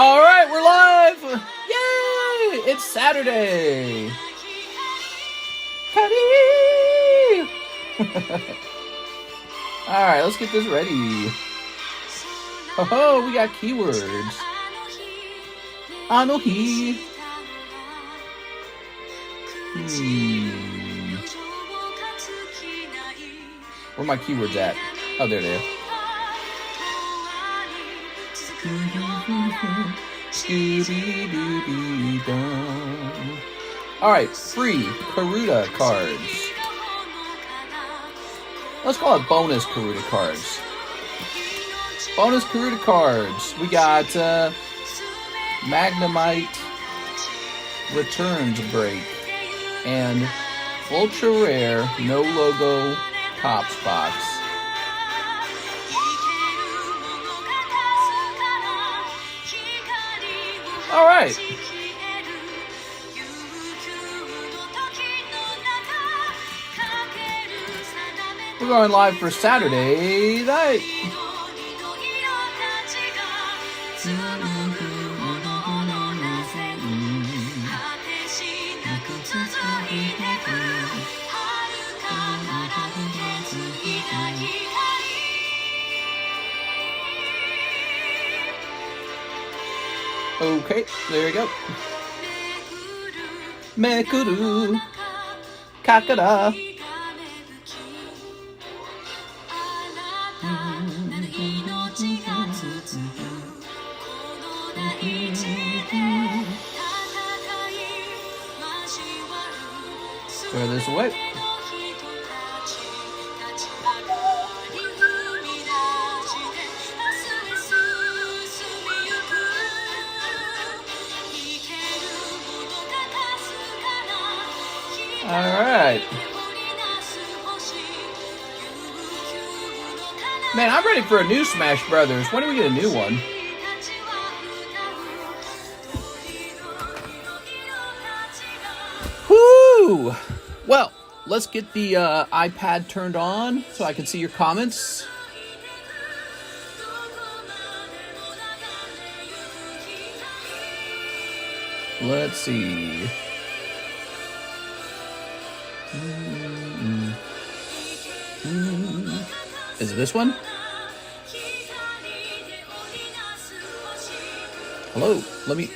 All right, we're live! Yay! It's Saturday. All right, let's get this ready. Oh, we got keywords. Anohi. Where are my keywords at? Oh, there they are. Alright, free Karuta cards. Let's call it bonus Karuta cards. Bonus Karuta cards. We got Magnemite Returns Break and ultra rare no logo Topps box. All right. We're going live for Saturday night. Okay, there we go. Mekuru Kakara. Throw this away. Alright. Man, I'm ready for a new Smash Brothers. When do we get a new one? Whoo! Well, let's get the iPad turned on so I can see your comments. Let's see. Is it this one? Hello. Let me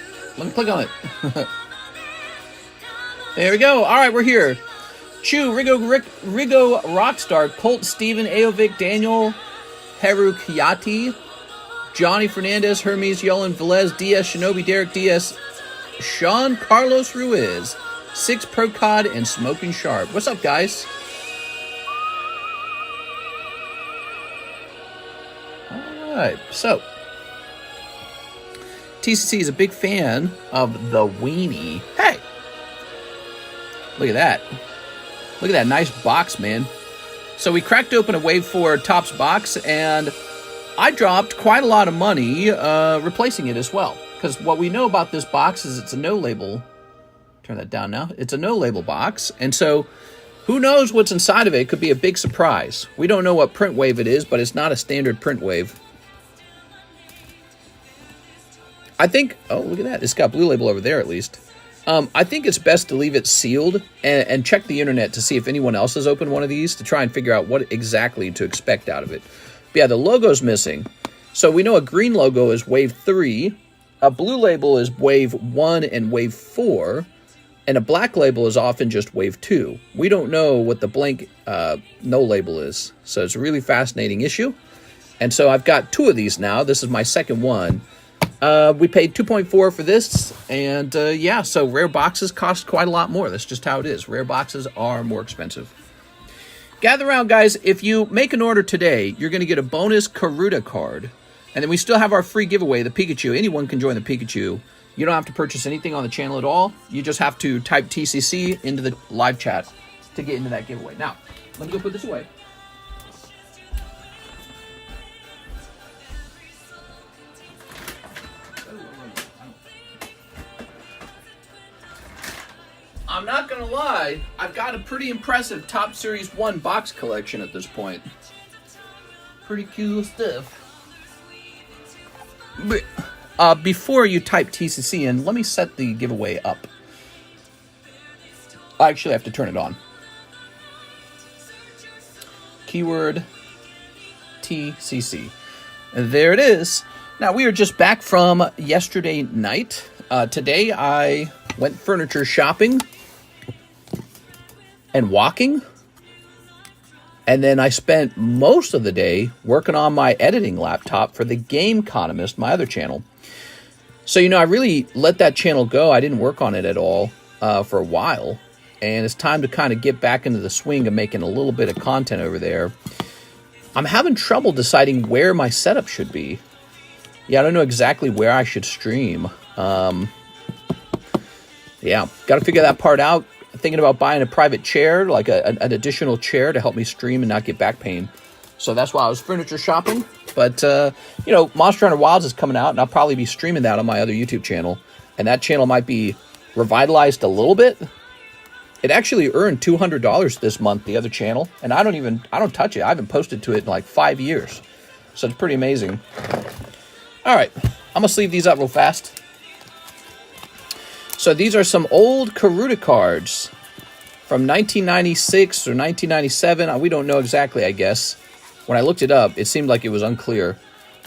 click on it. There we go. All right, we're here. Chu, Rigo Rockstar, Colt, Steven, Aovic, Daniel, Haru Kiyati, Johnny Fernandez, Hermes, Yolan, Velez, Diaz, Shinobi, Derek Diaz, Sean Carlos Ruiz, 6 Pro Cod, and Smoking Sharp. What's up, guys? Alright, so TCC is a big fan of the weenie. Hey! Look at that. Look at that nice box, man. So we cracked open a Wave 4 Topps box, and I dropped quite a lot of money replacing it as well. Because what we know about this box is it's a no-label. Turn that down now. It's a no-label box, and so who knows what's inside of it? It could be a big surprise. We don't know what print wave it is, but it's not a standard print wave. I think, oh, look at that. It's got blue label over there at least. I think it's best to leave it sealed and check the internet to see if anyone else has opened one of these to try and figure out what exactly to expect out of it. But yeah, the logo's missing. So we know a green logo is Wave 3, a blue label is Wave 1 and Wave 4, and a black label is often just Wave 2. We don't know what the blank no label is. So it's a really fascinating issue. And so I've got 2 of these now. This is my second one. We paid $2.4 for this, and yeah, so rare boxes cost quite a lot more. That's just how it is. Rare boxes are more expensive. Gather around, guys. If you make an order today, you're going to get a bonus Karuta card, and then we still have our free giveaway, the Pikachu. Anyone can join the Pikachu. You don't have to purchase anything on the channel at all. You just have to type TCC into the live chat to get into that giveaway. Now, let me go put this away. I'm not gonna lie, I've got a pretty impressive Top Series 1 box collection at this point. Pretty cool stuff. before you type TCC in, let me set the giveaway up. I actually have to turn it on. Keyword TCC. And there it is. Now, we are just back from yesterday night. Today, I went furniture shopping and walking. And then I spent most of the day working on my editing laptop for the TheCardconomist, my other channel. So, you know, I really let that channel go. I didn't work on it at all for a while. And it's time to kind of get back into the swing of making a little bit of content over there. I'm having trouble deciding where my setup should be. Yeah, I don't know exactly where I should stream. Yeah, got to figure that part out. Thinking about buying a private chair, like an additional chair to help me stream and not get back pain. So that's why I was furniture shopping. But, you know, Monster Hunter Wilds is coming out, and I'll probably be streaming that on my other YouTube channel. And that channel might be revitalized a little bit. It actually earned $200 this month, the other channel, and I don't touch it. I haven't posted to it in like 5 years. So it's pretty amazing. All right, I'm going to sleeve these up real fast. So these are some old Karuta cards from 1996 or 1997. We don't know exactly, I guess. When I looked it up, it seemed like it was unclear.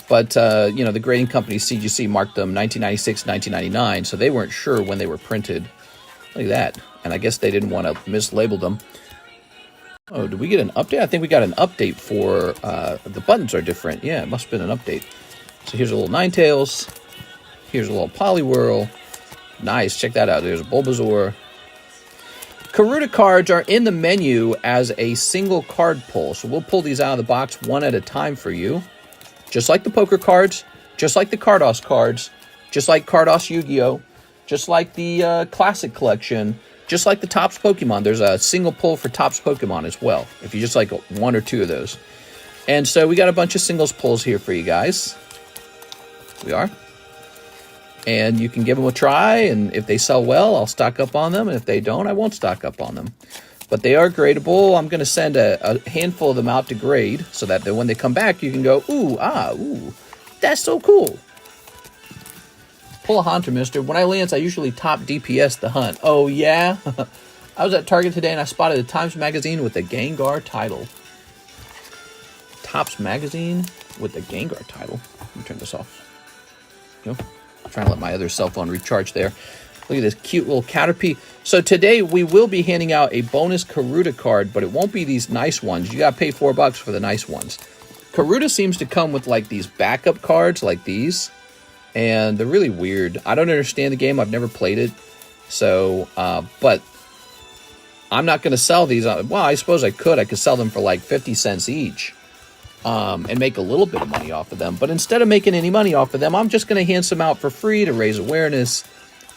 But, you know, the grading company CGC marked them 1996, 1999, so they weren't sure when they were printed. Look at that. And I guess they didn't want to mislabel them. Oh, did we get an update? I think we got an update for the buttons are different. Yeah, it must have been an update. So here's a little Ninetales. Here's a little Poliwhirl. Nice. Check that out. There's a Bulbasaur. Karuta cards are in the menu as a single card pull. So we'll pull these out of the box one at a time for you. Just like the poker cards. Just like the Carddass cards. Just like Carddass Yu-Gi-Oh! Just like the Classic Collection. Just like the Topps Pokemon, there's a single pull for Topps Pokemon as well, if you just like one or two of those. And so we got a bunch of singles pulls here for you guys. We are. And you can give them a try, and if they sell well, I'll stock up on them, and if they don't, I won't stock up on them. But they are gradable. I'm going to send a handful of them out to grade, so that when they come back, you can go, ooh, that's so cool. Pull a hunter, mister. When I lance, I usually top DPS the hunt. Oh, yeah? I was at Target today and I spotted a Times magazine with the Gengar title. Topps magazine with the Gengar title. Let me turn this off. I'm trying to let my other cell phone recharge there. Look at this cute little Caterpie. So today we will be handing out a bonus Karuta card, but it won't be these nice ones. You got to pay $4 for the nice ones. Karuta seems to come with like these backup cards like these. And they're really weird. I don't understand the game. I've never played it. So, but I'm not going to sell these. Well, I suppose I could. I could sell them for like 50 cents each and make a little bit of money off of them. But instead of making any money off of them, I'm just going to hand some out for free to raise awareness.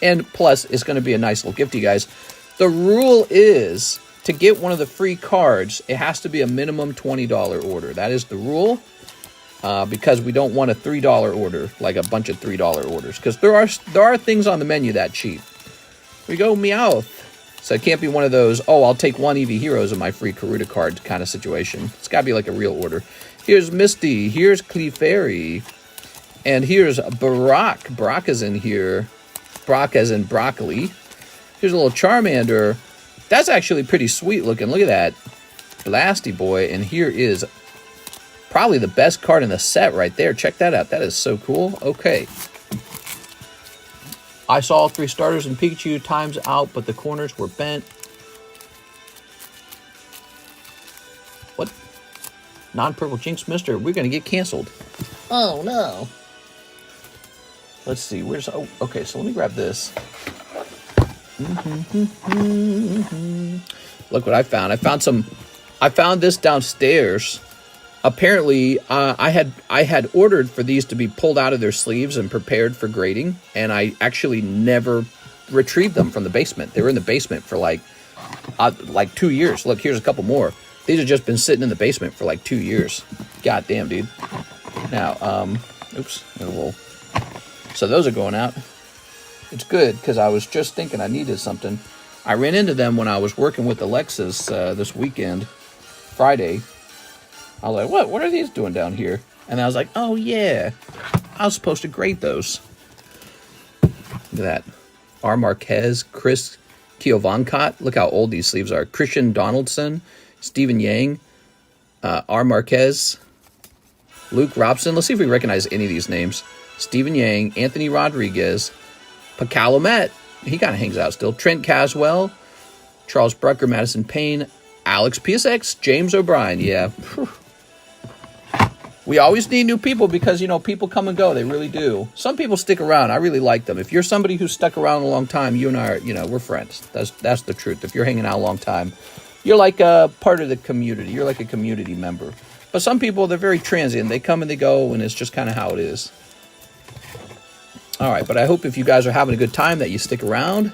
And plus, it's going to be a nice little gift to you guys. The rule is to get one of the free cards, it has to be a minimum $20 order. That is the rule. Because we don't want a $3 order, like a bunch of $3 orders. Because there are things on the menu that cheap. Here we go, Meowth. So it can't be one of those, oh, I'll take one Eevee Heroes in my free Karuta card kind of situation. It's got to be like a real order. Here's Misty. Here's Clefairy. And here's Brock. Brock is in here. Brock as in broccoli. Here's a little Charmander. That's actually pretty sweet looking. Look at that. Blasty boy. And here is probably the best card in the set right there. Check that out. That is so cool. Okay. I saw all three starters in Pikachu times out, but the corners were bent. What? Non-purple Jinx Mister. We're going to get canceled. Oh, no. Let's see. Where's... Oh, okay. So let me grab this. Look what I found. I found this downstairs. Apparently, I had ordered for these to be pulled out of their sleeves and prepared for grading, and I actually never retrieved them from the basement. They were in the basement for like 2 years. Look, here's a couple more. These have just been sitting in the basement for like 2 years. God damn, dude. Now, oops, a little. So those are going out. It's good because I was just thinking I needed something. I ran into them when I was working with Alexis this weekend, Friday. I was like, what are these doing down here? And I was like, oh, yeah, I was supposed to grade those. Look at that. R. Marquez, Chris Kiovancott. Look how old these sleeves are. Christian Donaldson, Stephen Yang, R. Marquez, Luke Robson. Let's see if we recognize any of these names. Stephen Yang, Anthony Rodriguez, Pacalomet. He kind of hangs out still. Trent Caswell, Charles Brucker, Madison Payne, Alex PSX, James O'Brien. Yeah. We always need new people because, you know, people come and go. They really do. Some people stick around. I really like them. If you're somebody who's stuck around a long time, you and I are, you know, we're friends. That's the truth. If you're hanging out a long time, you're like a part of the community. You're like a community member. But some people, they're very transient. They come and they go, and it's just kind of how it is. All right, but I hope if you guys are having a good time that you stick around.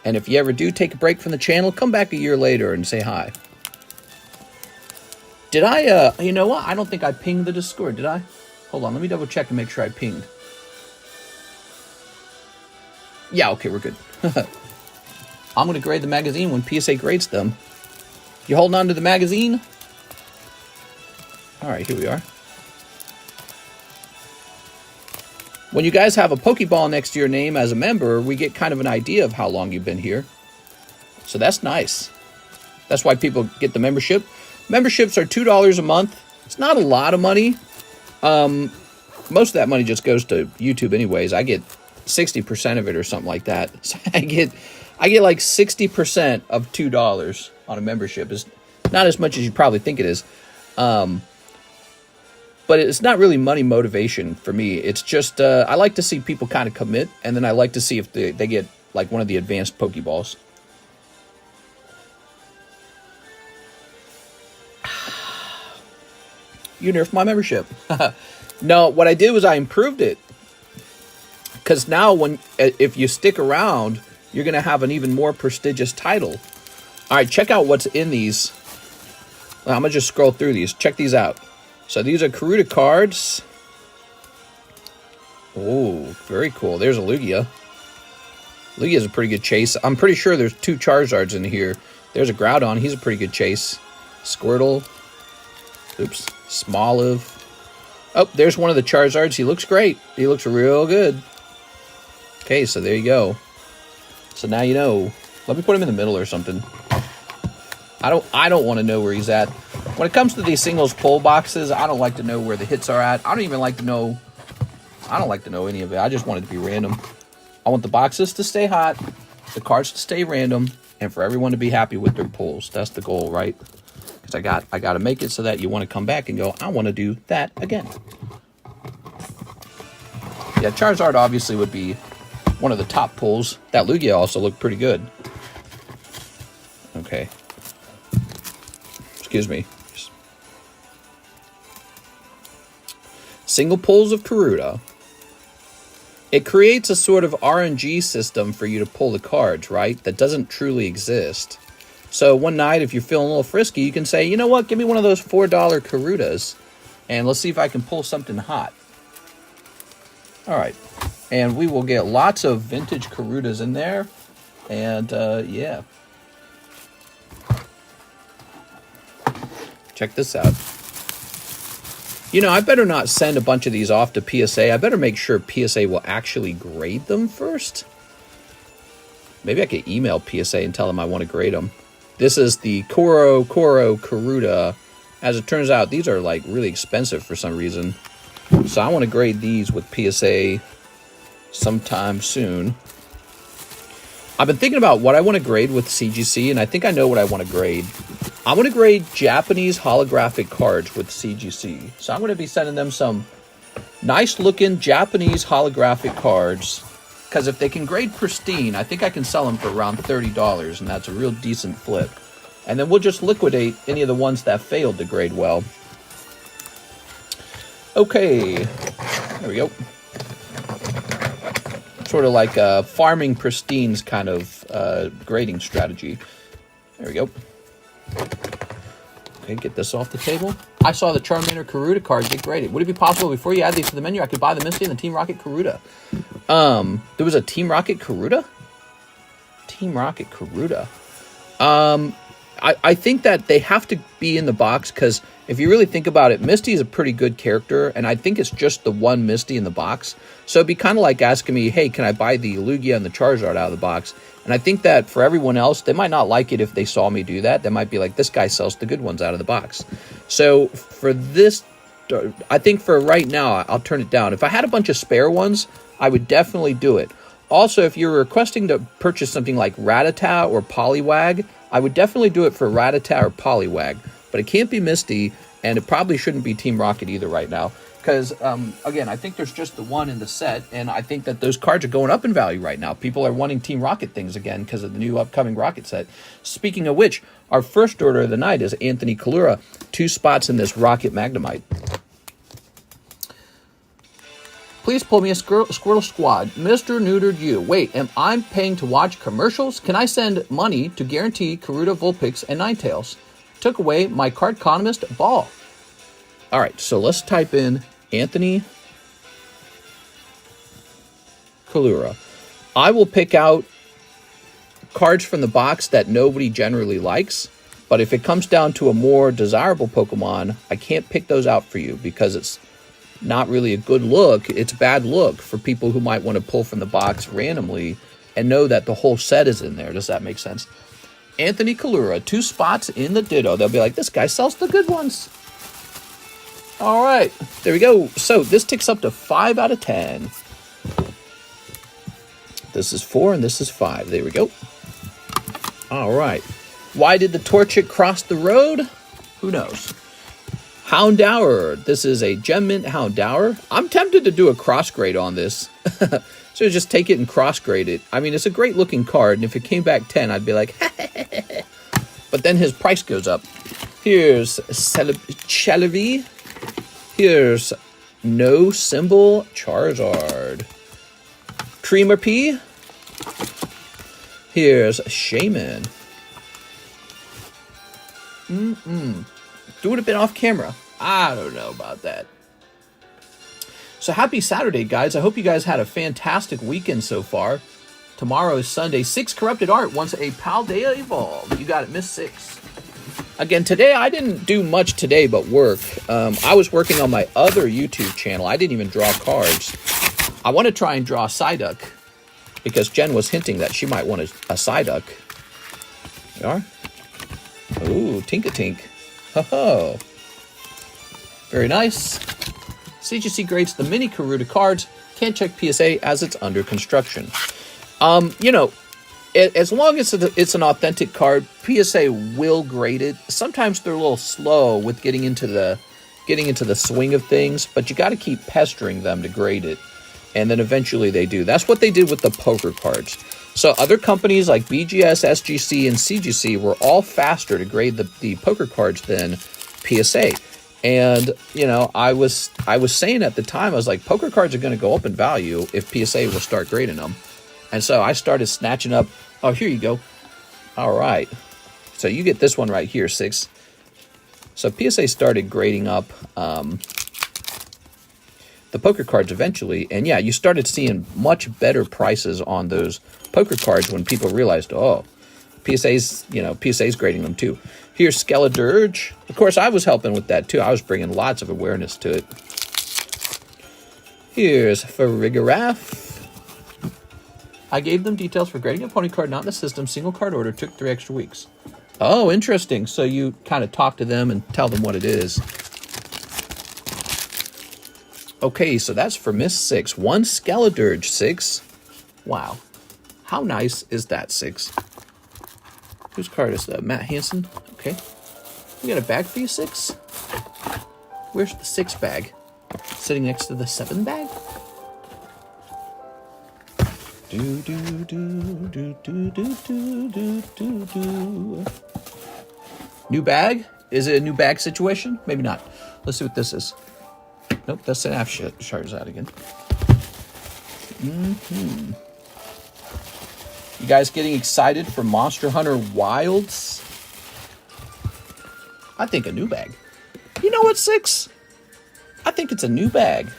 And if you ever do take a break from the channel, come back a year later and say hi. Did I, you know what? I don't think I pinged the Discord, did I? Hold on, let me double check and make sure I pinged. Yeah, okay, we're good. I'm going to grade the magazine when PSA grades them. You holding on to the magazine? All right, here we are. When you guys have a Pokeball next to your name as a member, we get kind of an idea of how long you've been here. So that's nice. That's why people get the membership. Memberships are $2 a month. It's not a lot of money. Most of that money just goes to YouTube anyways. I get 60% of it or something like that. So I get like 60% of $2 on a membership. It's not as much as you probably think it is. But it's not really money motivation for me. It's just, I like to see people kind of commit, and then I like to see if they get like one of the advanced Pokeballs. You nerfed my membership. No, what I did was I improved it. Because now if you stick around, you're going to have an even more prestigious title. All right, check out what's in these. Well, I'm going to just scroll through these. Check these out. So these are Karuta cards. Oh, very cool. There's a Lugia. Lugia's a pretty good chase. I'm pretty sure there's 2 Charizards in here. There's a Groudon. He's a pretty good chase. Squirtle. Oops. Smoliv. Oh, there's one of the Charizards. He looks great. He looks real good. Okay, so there you go. So now you know. Let me put him in the middle or something. I don't want to know where he's at. When it comes to these singles pull boxes, I don't like to know where the hits are at. I don't even like to know. I don't like to know any of it. I just want it to be random. I want the boxes to stay hot, the cards to stay random, and for everyone to be happy with their pulls. That's the goal, right? Because I got to make it so that you want to come back and go, I want to do that again. Yeah, Charizard obviously would be one of the top pulls. That Lugia also looked pretty good. Okay. Excuse me. Single pulls of Karuta. It creates a sort of RNG system for you to pull the cards, right? That doesn't truly exist. So one night, if you're feeling a little frisky, you can say, you know what? Give me one of those $4 Karutas, and let's see if I can pull something hot. All right. And we will get lots of vintage Karutas in there. And, yeah. Check this out. You know, I better not send a bunch of these off to PSA. I better make sure PSA will actually grade them first. Maybe I could email PSA and tell them I want to grade them. This is the Koro Karuta. As it turns out, these are like really expensive for some reason. So I want to grade these with PSA sometime soon. I've been thinking about what I want to grade with CGC, and I think I know what I want to grade. I want to grade Japanese holographic cards with CGC. So I'm going to be sending them some nice looking Japanese holographic cards. Because if they can grade pristine, I think I can sell them for around $30, and that's a real decent flip. And then we'll just liquidate any of the ones that failed to grade well. Okay, there we go. Sort of like farming pristines kind of grading strategy. There we go. Okay, get this off the table. I saw the Charmander Karuta card get graded. Would it be possible before you add these to the menu, I could buy the Misty and the Team Rocket Karuta? There was a Team Rocket Karuta? Team Rocket Karuta. I think that they have to be in the box because if you really think about it, Misty is a pretty good character, and I think it's just the one Misty in the box. So it'd be kind of like asking me, hey, can I buy the Lugia and the Charizard out of the box? And I think that for everyone else, they might not like it if they saw me do that. They might be like, this guy sells the good ones out of the box. So for this, I think for right now, I'll turn it down. If I had a bunch of spare ones, I would definitely do it. Also, if you're requesting to purchase something like Rattata or Poliwag, I would definitely do it for Rattata or Poliwag. But it can't be Misty, and it probably shouldn't be Team Rocket either right now. Because, again, I think there's just the one in the set, and I think that those cards are going up in value right now. People are wanting Team Rocket things again because of the new upcoming Rocket set. Speaking of which, our first order of the night is Anthony Kalura, 2 spots in this Rocket Magnemite. Please pull me a Squirtle Squad. Mr. Neutered You. Wait, am I paying to watch commercials? Can I send money to guarantee Karuta, Vulpix, and Ninetales? Took away my Cardconomist ball. All right, so let's type in Anthony Kalura. I will pick out cards from the box that nobody generally likes, but if it comes down to a more desirable Pokemon, I can't pick those out for you because it's not really a good look. It's a bad look for people who might want to pull from the box randomly and know that the whole set is in there. Does that make sense? Anthony Kalura, 2 spots in the Ditto. They'll be like, this guy sells the good ones. All right, there we go. So this ticks up to 5 out of 10. This is 4 and this is 5. There we go. All right. Why did the Torchic cross the road? Who knows? Houndour. This is a Gem Mint Houndour. I'm tempted to do a cross grade on this. So just take it and cross grade it. I mean, it's a great looking card, and if it came back 10, I'd be like, but then his price goes up. Here's Celebi. Here's No Symbol Charizard. Creamer P. Here's Shaman. Doing a bit off camera. I don't know about that. So happy Saturday, guys. I hope you guys had a fantastic weekend so far. Tomorrow is Sunday. 6 Corrupted Art wants a Paldea Evolve. You got it, Miss 6. Again, today I didn't do much today but work. I was working on my other YouTube channel. I didn't even draw cards. I want to try and draw a Psyduck because Jen was hinting that she might want a Psyduck. You are? Ooh, Tinkatink. Ho-ho. Very nice. CGC grades the mini Karuta cards. Can't check PSA as it's under construction. You know, as long as it's an authentic card, PSA will grade it. Sometimes they're a little slow with getting into the swing of things, but you got to keep pestering them to grade it, and then eventually they do. That's what they did with the poker cards. So other companies like BGS, SGC, and CGC were all faster to grade the poker cards than PSA. And, you know, I was saying at the time, I was like, poker cards are going to go up in value if PSA will start grading them. And so I started snatching up. Oh, here you go. All right. So you get this one right here, 6. So PSA started grading up the poker cards eventually. And yeah, you started seeing much better prices on those poker cards when people realized, oh, PSA's grading them too. Here's Skeledirge. Of course, I was helping with that too. I was bringing lots of awareness to it. Here's Farigiraf. I gave them details for grading a pony card, not in the system. Single card order, took 3 extra weeks. Oh, interesting. So you kind of talk to them and tell them what it is. Okay, so that's for Miss 6. 1 Skeledirge, 6. Wow. How nice is that, 6? Whose card is that? Matt Hansen. Okay. We got a bag for you, 6? Where's the 6 bag? Sitting next to the 7 bag? Do do do do do do do do do. New bag? Is it a new bag situation? Maybe not. Let's see what this is. Nope, that's an half Charizard again. You guys getting excited for Monster Hunter Wilds? I think a new bag. You know what, 6? I think it's a new bag.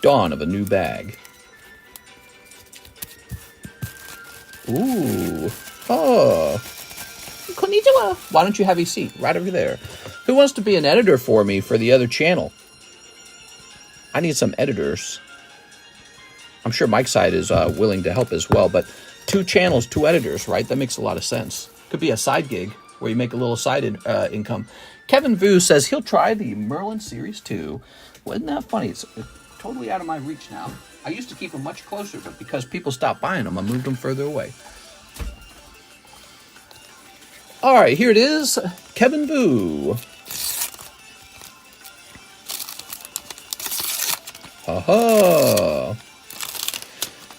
Dawn of a new bag. Ooh. Oh. Konnichiwa. Why don't you have a seat right over there? Who wants to be an editor for me for the other channel? I need some editors. I'm sure Mike's side is willing to help as well, but 2 channels, 2 editors, right? That makes a lot of sense. Could be a side gig where you make a little side income. Kevin Vu says he'll try the Merlin Series 2. Well, isn't that funny? It's totally out of my reach now. I used to keep them much closer, but because people stopped buying them, I moved them further away. All right, here it is. Kevin Vu. Aha.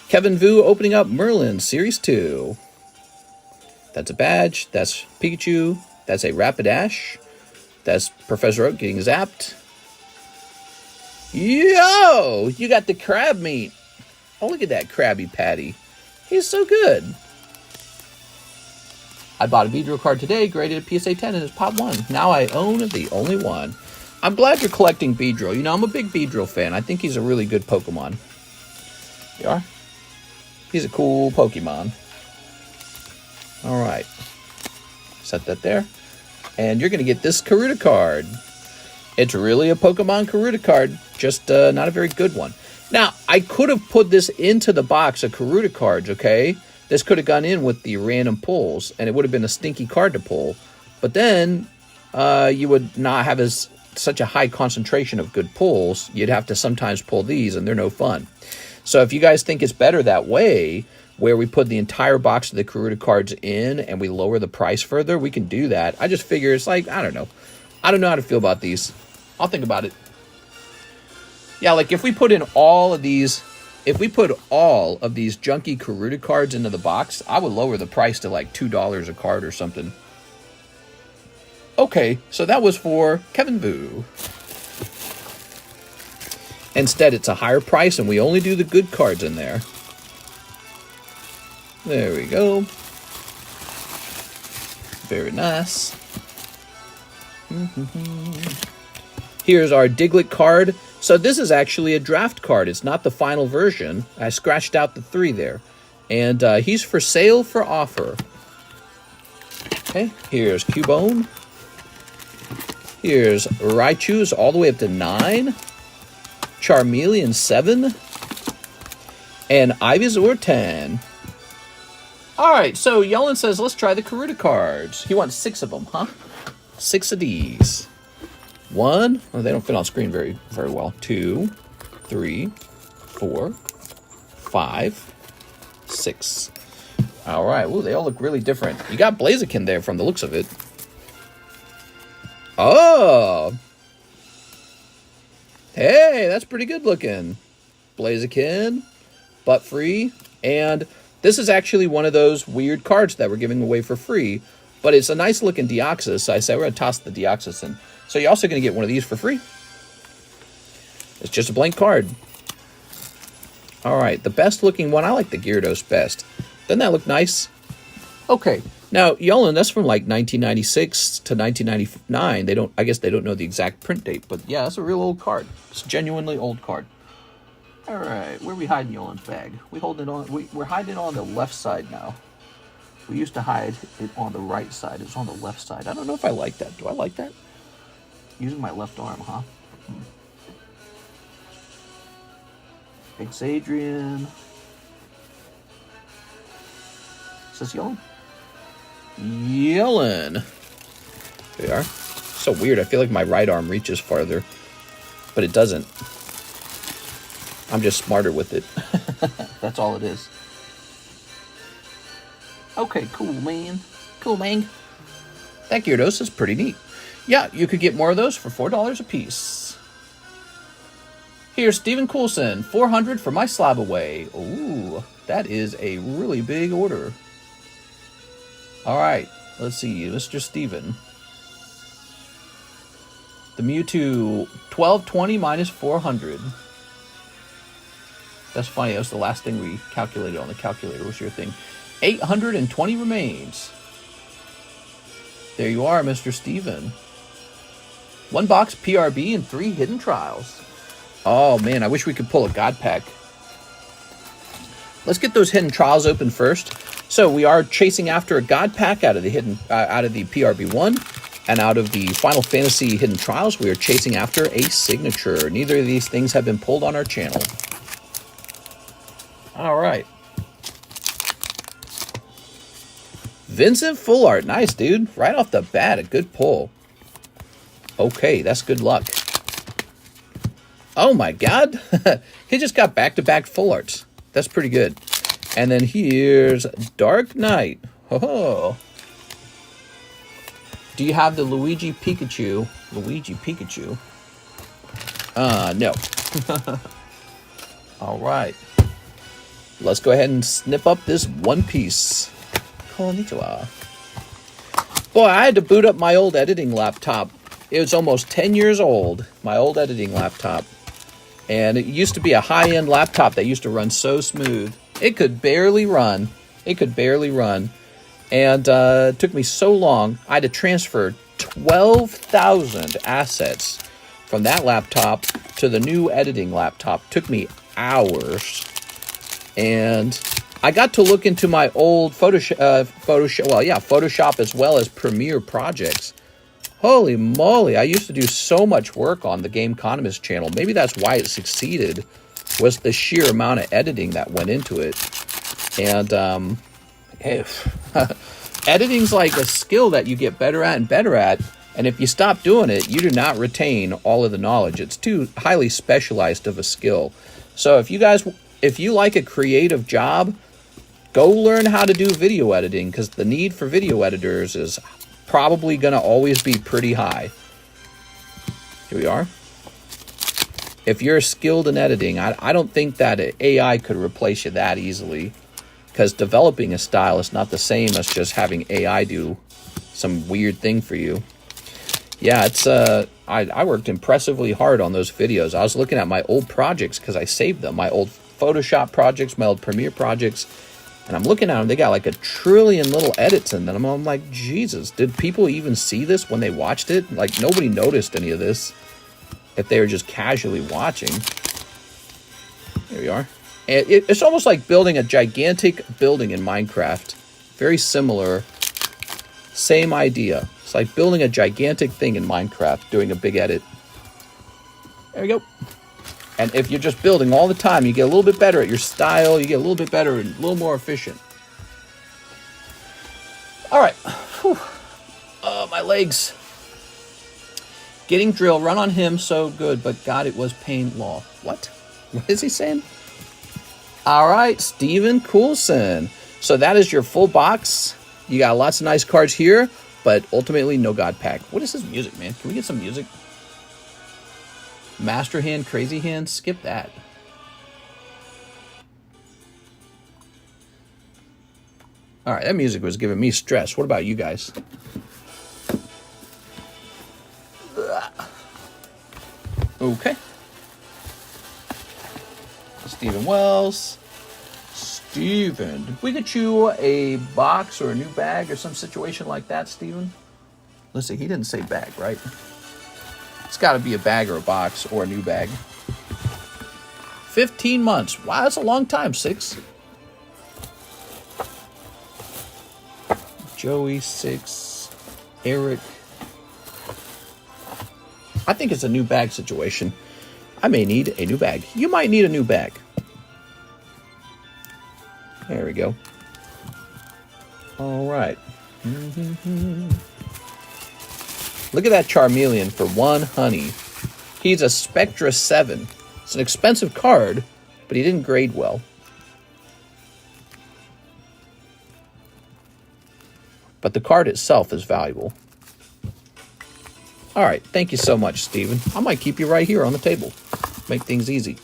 Kevin Vu opening up Merlin Series 2. That's a badge. That's Pikachu. That's a Rapidash. That's Professor Oak getting zapped. Yo! You got the crab meat. Oh, look at that Krabby Patty. He's so good. I bought a Beedrill card today, graded a PSA 10, and it's Pop 1. Now I own the only one. I'm glad you're collecting Beedrill. You know, I'm a big Beedrill fan. I think he's a really good Pokemon. You are? He's a cool Pokemon. All right. Set that there. And you're going to get this Karuta card. It's really a Pokemon Karuta card, just not a very good one. Now, I could have put this into the box of Karuta cards, okay? This could have gone in with the random pulls, and it would have been a stinky card to pull. But then you would not have such a high concentration of good pulls. You'd have to sometimes pull these, and they're no fun. So if you guys think it's better that way, where we put the entire box of the Karuta cards in and we lower the price further, we can do that. I just figure it's like, I don't know. I don't know how to feel about these. I'll think about it. Yeah, like if we put in all of these, if we put all of these junky Karuta cards into the box, I would lower the price to like $2 a card or something. Okay, so that was for Kevin Vu. Instead, it's a higher price, and we only do the good cards in there. There we go. Very nice. Here's our Diglett card. So this is actually a draft card. It's not the final version. I scratched out the 3 there. And he's for sale for offer. Okay, here's Cubone. Here's Raichu's all the way up to 9. Charmeleon 7. And Ivysaur 10. Alright, so Yellen says, let's try the Karuta cards. He wants 6 of them, huh? 6 of these. 1. Oh, they don't fit on screen very well. 2, 3, 4, 5, 6. Alright, ooh, they all look really different. You got Blaziken there from the looks of it. Oh! Hey, that's pretty good looking. Blaziken, butt free, and this is actually one of those weird cards that we're giving away for free, but it's a nice looking Deoxys, so I said we're going to toss the Deoxys in. So you're also going to get one of these for free. It's just a blank card. Alright, the best looking one, I like the Gyarados best. Doesn't that look nice? Okay, now Yolan, that's from like 1996 to 1999. I guess they don't know the exact print date, but yeah, that's a real old card. It's a genuinely old card. All right, where are we hiding Yolan's bag? We're hiding it on the left side now. We used to hide it on the right side. It's on the left side. I don't know if I like that. Do I like that? Using my left arm, huh? Exadrian. Is this Yellen? Yellen. There we are. So weird. I feel like my right arm reaches farther, but it doesn't. I'm just smarter with it. That's all it is. Okay, cool, man. Cool, man. That Gyarados is pretty neat. Yeah, you could get more of those for $4 a piece. Here's Steven Coulson, 400 for my slab away. Ooh, that is a really big order. All right, let's see, Mr. Steven. The Mewtwo, 1220 minus 400. That's funny, that was the last thing we calculated on the calculator. What's your thing? 820 remains. There you are, Mr. Steven. 1 box PRB and 3 hidden trials. Oh, man, I wish we could pull a God Pack. let's get those hidden trials open first. So we are chasing after a God Pack out of the PRB1, and out of the Final Fantasy hidden trials, we are chasing after a signature. Neither of these things have been pulled on our channel. All right. Vincent Full Art. Nice, dude. Right off the bat, a good pull. Okay, that's good luck. Oh my God. He just got back-to-back Full Arts. That's pretty good. And then here's Dark Knight. Oh. Do you have the Luigi Pikachu? No. All right. Let's go ahead and snip up this One Piece. Konnichiwa. Boy, I had to boot up my old editing laptop. It was almost 10 years old, my old editing laptop. And it used to be a high-end laptop that used to run so smooth. It could barely run. And it took me so long. I had to transfer 12,000 assets from that laptop to the new editing laptop. Took me hours. And I got to look into my old Photoshop as well as Premiere projects. Holy moly, I used to do so much work on the TheCardconomist channel. Maybe that's why it succeeded, was the sheer amount of editing that went into it. And editing's like a skill that you get better at and better at. And if you stop doing it, you do not retain all of the knowledge. It's too highly specialized of a skill. So if you like a creative job, go learn how to do video editing, because the need for video editors is probably going to always be pretty high. Here we are. If you're skilled in editing, I don't think that AI could replace you that easily, because developing a style is not the same as just having AI do some weird thing for you. Yeah, it's I worked impressively hard on those videos. I was looking at my old projects because I saved them, my old Photoshop projects, my old Premiere projects. And I'm looking at them, they got like 1 trillion little edits in them. I'm like, Jesus, did people even see this when they watched it? Like, nobody noticed any of this if they were just casually watching. Here we are. And it's almost like building a gigantic building in Minecraft. Very similar. Same idea. It's like building a gigantic thing in Minecraft, doing a big edit. There we go. And if you're just building all the time, you get a little bit better at your style. You get a little bit better and a little more efficient. All right. Whew. My legs. Getting drill. Run on him so good, but God, it was pain law. What? What is he saying? All right, Steven Coulson. So that is your full box. You got lots of nice cards here, but ultimately no God Pack. What is this music, man? Can we get some music? Master Hand, Crazy Hand, skip that. All right, that music was giving me stress. What about you guys? Okay. Stephen Wells. Steven. Did we get you a box or a new bag or some situation like that, Steven? Let's see, he didn't say bag, right? It's got to be a bag or a box or a new bag. 15 months. Wow, that's a long time. 6. Joey, 6. Eric. I think it's a new bag situation. I may need a new bag. You might need a new bag. There we go. All right. Look at that Charmeleon for 1 honey. He's a Spectra 7. It's an expensive card, but he didn't grade well. But the card itself is valuable. All right, thank you so much, Steven. I might keep you right here on the table. Make things easy.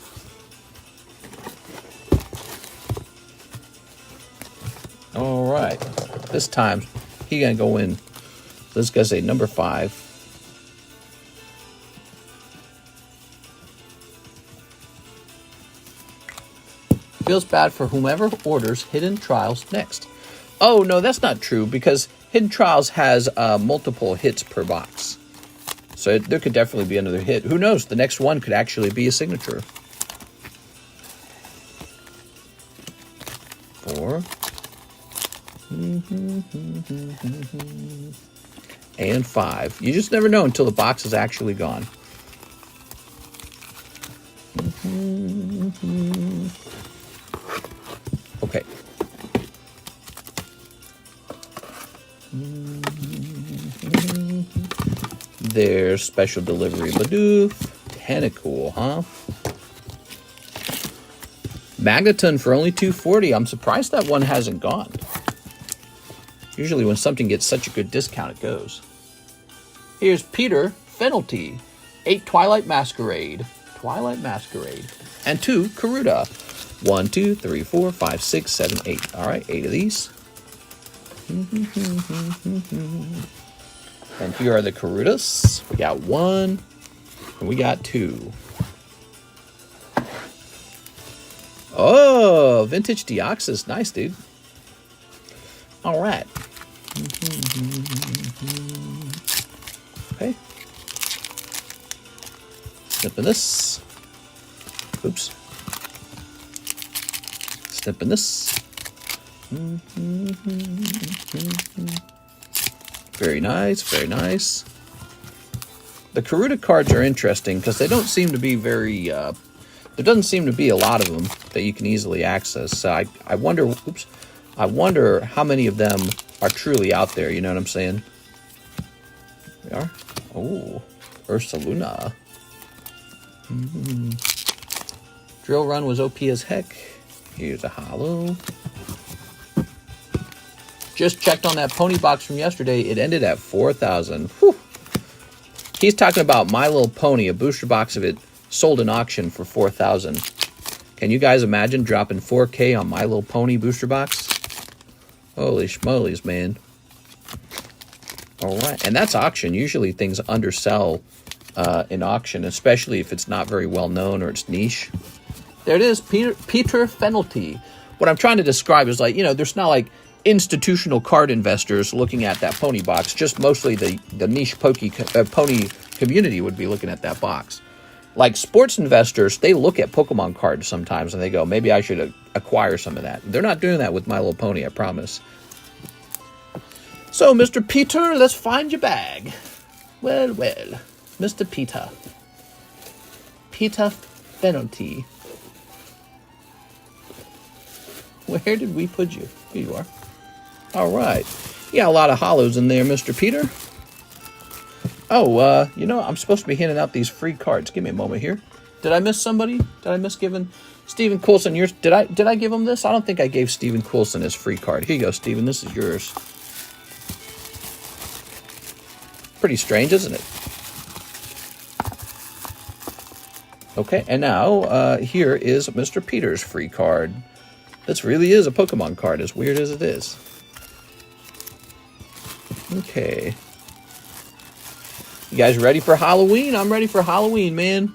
All right, this time he's gonna go in. Let's go say number 5. Feels bad for whomever orders Hidden Trials next. Oh, no, that's not true, because Hidden Trials has multiple hits per box. So there could definitely be another hit. Who knows? The next one could actually be a signature. And 5. You just never know until the box is actually gone. Okay. There's special delivery Bidoof. Kinda cool, huh? Magneton for only $240. I'm surprised that one hasn't gone. Usually when something gets such a good discount, it goes. Here's Peter Fenalty. 8 Twilight Masquerade. And 2 Karuta. 1, 2, 3, 4, 5, 6, 7, 8. All right, 8 of these. And here are the Karutas. We got 1, and we got 2. Oh, vintage Deoxys. Nice, dude. All right. Okay. Snipping this. Oops. Snipping this. Very nice, very nice. The Karuta cards are interesting because they don't seem to be very... there doesn't seem to be a lot of them that you can easily access. So I wonder... Oops. I wonder how many of them are truly out there. You know what I'm saying? We are. Oh, Ursaluna. Drill Run was OP as heck. Here's a holo. Just checked on that pony box from yesterday. It ended at 4,000. He's talking about My Little Pony, a booster box of it sold in auction for 4,000. Can you guys imagine dropping 4K on My Little Pony booster box? Holy schmolies, man. All right. And that's auction. Usually things undersell in auction, especially if it's not very well known or it's niche. There it is, Peter Fenalty. What I'm trying to describe is like, you know, there's not like institutional card investors looking at that pony box. Just mostly the niche pony community would be looking at that box. Like sports investors, they look at Pokemon cards sometimes and they go, maybe I should acquire some of that. They're not doing that with My Little Pony, I promise. So, Mr. Peter, let's find your bag. Well, Mr. Peter. Peter Fenalty. Where did we put you? Here you are. All right. You got a lot of holos in there, Mr. Peter. Oh, you know, I'm supposed to be handing out these free cards. Give me a moment here. Did I miss somebody? Did I miss giving Stephen Coulson yours? Did I give him this? I don't think I gave Stephen Coulson his free card. Here you go, Stephen. This is yours. Pretty strange, isn't it? Okay, and now here is Mr. Peter's free card. This really is a Pokemon card, as weird as it is. Okay. You guys ready for Halloween? I'm ready for Halloween, man.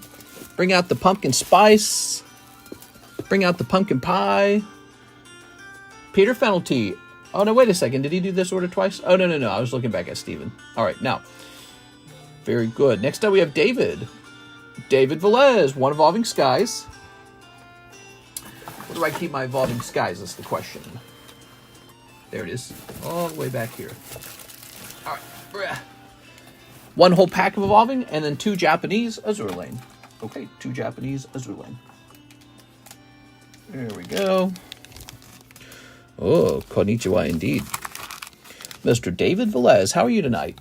Bring out the pumpkin spice. Bring out the pumpkin pie. Peter Fenalty. Oh, no, wait a second. Did he do this order twice? Oh, no. I was looking back at Steven. All right, now. Very good. Next up, we have David. David Velez, One Evolving Skies. Where do I keep my Evolving Skies? That's the question. There it is. All the way back here. All right. 1 whole pack of Evolving, and then 2 Japanese Azur Lane. Okay, 2 Japanese Azur Lane. There we go. Oh, konnichiwa indeed. Mr. David Velez, how are you tonight?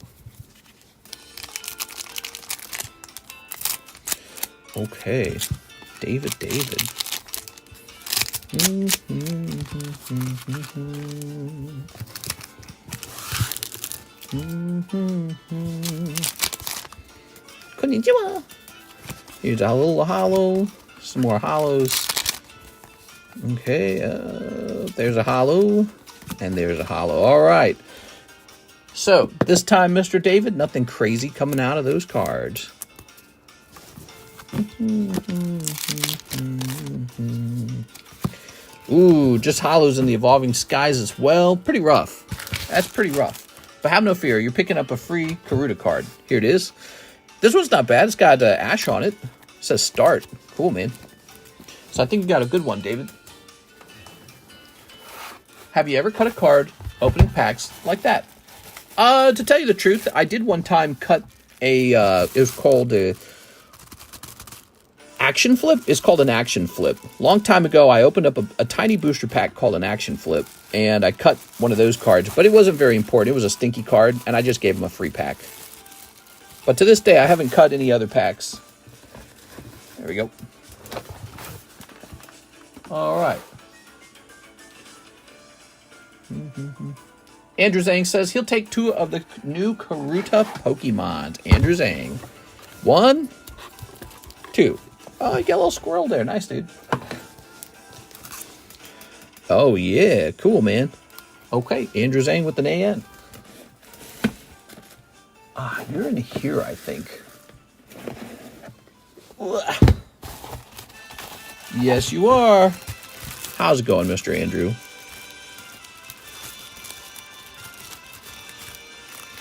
Okay, David. Konnichiwa. Here's a little holo. Some more holos. Okay, there's a holo. And there's a holo. All right. So, this time, Mr. David, nothing crazy coming out of those cards. Ooh, just holos in the Evolving Skies as well. Pretty rough. That's pretty rough. But have no fear. You're picking up a free Karuta card. Here it is. This one's not bad. It's got Ash on it. It says start. Cool, man. So I think you got a good one, David. Have you ever cut a card opening packs like that. To tell you the truth, I did one time cut a, it was called a action flip. It's called an action flip. Long time ago, I opened up a tiny booster pack called an action flip, and I cut one of those cards, but it wasn't very important. It was a stinky card, and I just gave him a free pack. But to this day, I haven't cut any other packs. There we go. All right. Andrew Zhang says he'll take 2 of the new Karuta Pokemon. Andrew Zhang. 1, 2. Oh, you got a little squirrel there. Nice, dude. Oh, yeah. Cool, man. Okay, Andrew Zhang with an AN. You're in here, I think. Ugh. Yes, you are. How's it going, Mr. Andrew?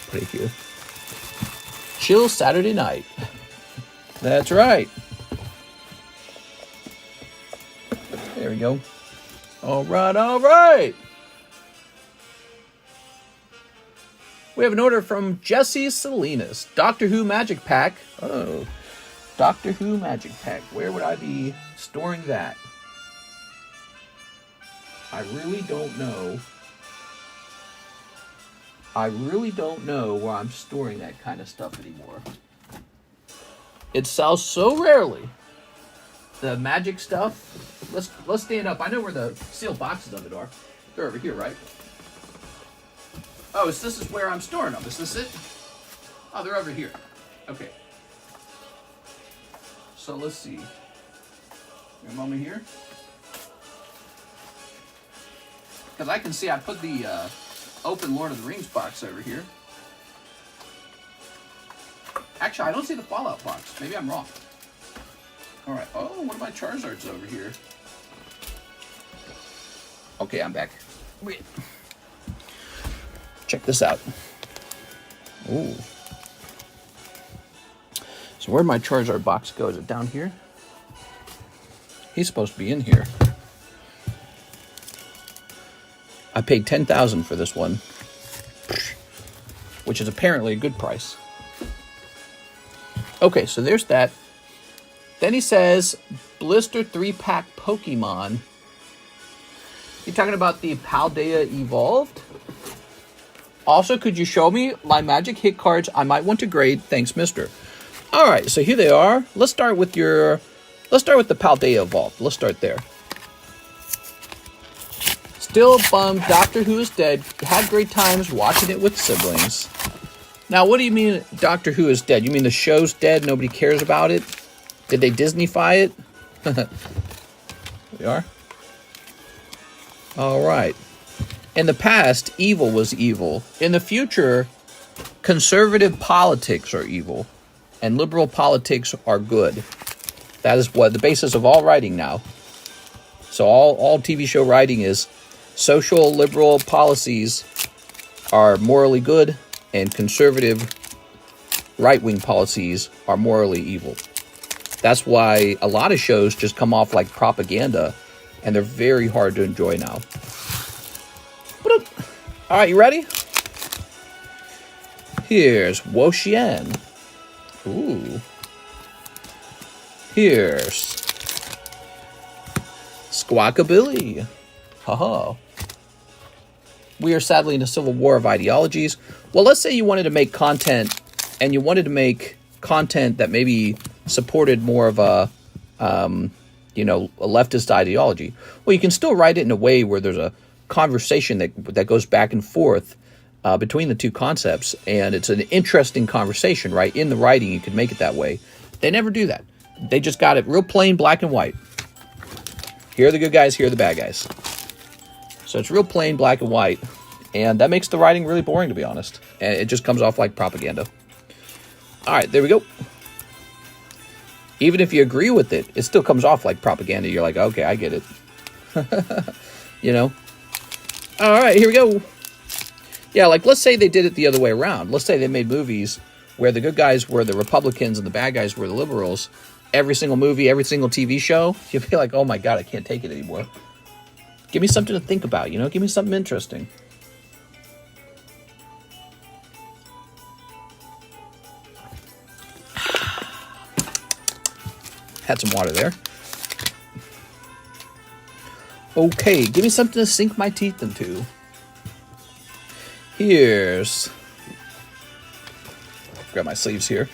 Put it here. Chill Saturday night. That's right. There we go. All right, all right. We have an order from Jesse Salinas. Doctor Who Magic Pack. Oh, Doctor Who Magic Pack. Where would I be storing that? I really don't know. I really don't know where I'm storing that kind of stuff anymore. It sells so rarely. The magic stuff. Let's stand up. I know where the sealed boxes of it are. They're over here, right? Oh, so this is where I'm storing them. Is this it? Oh, they're over here. Okay. So let's see. Give me a moment here. Because I can see I put the open Lord of the Rings box over here. Actually, I don't see the Fallout box. Maybe I'm wrong. All right. Oh, one of my Charizards over here. Okay, I'm back. Wait. Check this out. Ooh. So where'd my Charizard box go? Is it down here? He's supposed to be in here. I paid $10,000 for this one, which is apparently a good price. Okay, so there's that. Then he says, Blister 3-pack Pokemon. You talking about the Paldea Evolved? Also, could you show me my magic hit cards I might want to grade? Thanks, mister. All right, so here they are. Let's start with the Paldea Evolved. Let's start there. Still bummed Doctor Who is dead. Had great times watching it with siblings. Now, what do you mean Doctor Who is dead? You mean the show's dead? Nobody cares about it? Did they Disney-fy it? There we are. All right. In the past, evil was evil. In the future, conservative politics are evil, and liberal politics are good. That is what the basis of all writing now. So all TV show writing is social liberal policies are morally good, and conservative right-wing policies are morally evil. That's why a lot of shows just come off like propaganda, and they're very hard to enjoy now. All right, you ready? Here's Wo-Chien. Ooh. Here's Squawkabilly. Haha. We are sadly in a civil war of ideologies. Well, let's say you wanted to make content, and you wanted to make content that maybe supported more of a leftist ideology. Well, you can still write it in a way where there's a conversation that goes back and forth between the two concepts, and it's an interesting conversation, right? In the writing, you could make it that way. They never do that. They just got it real plain black and white. Here are the good guys, here are the bad guys. So it's real plain black and white, and that makes the writing really boring, to be honest. And it just comes off like propaganda. All right, there we go. Even if you agree with it, it still comes off like propaganda. You're like, okay, I get it. You know? All right, here we go. Yeah, like let's say they did it the other way around. Let's say they made movies where the good guys were the Republicans and the bad guys were the liberals. Every single movie, every single TV show, you'd be like, oh my God, I can't take it anymore. Give me something to think about, you know? Give me something interesting. Had some water there. Okay, give me something to sink my teeth into. Here's... Grab my sleeves here.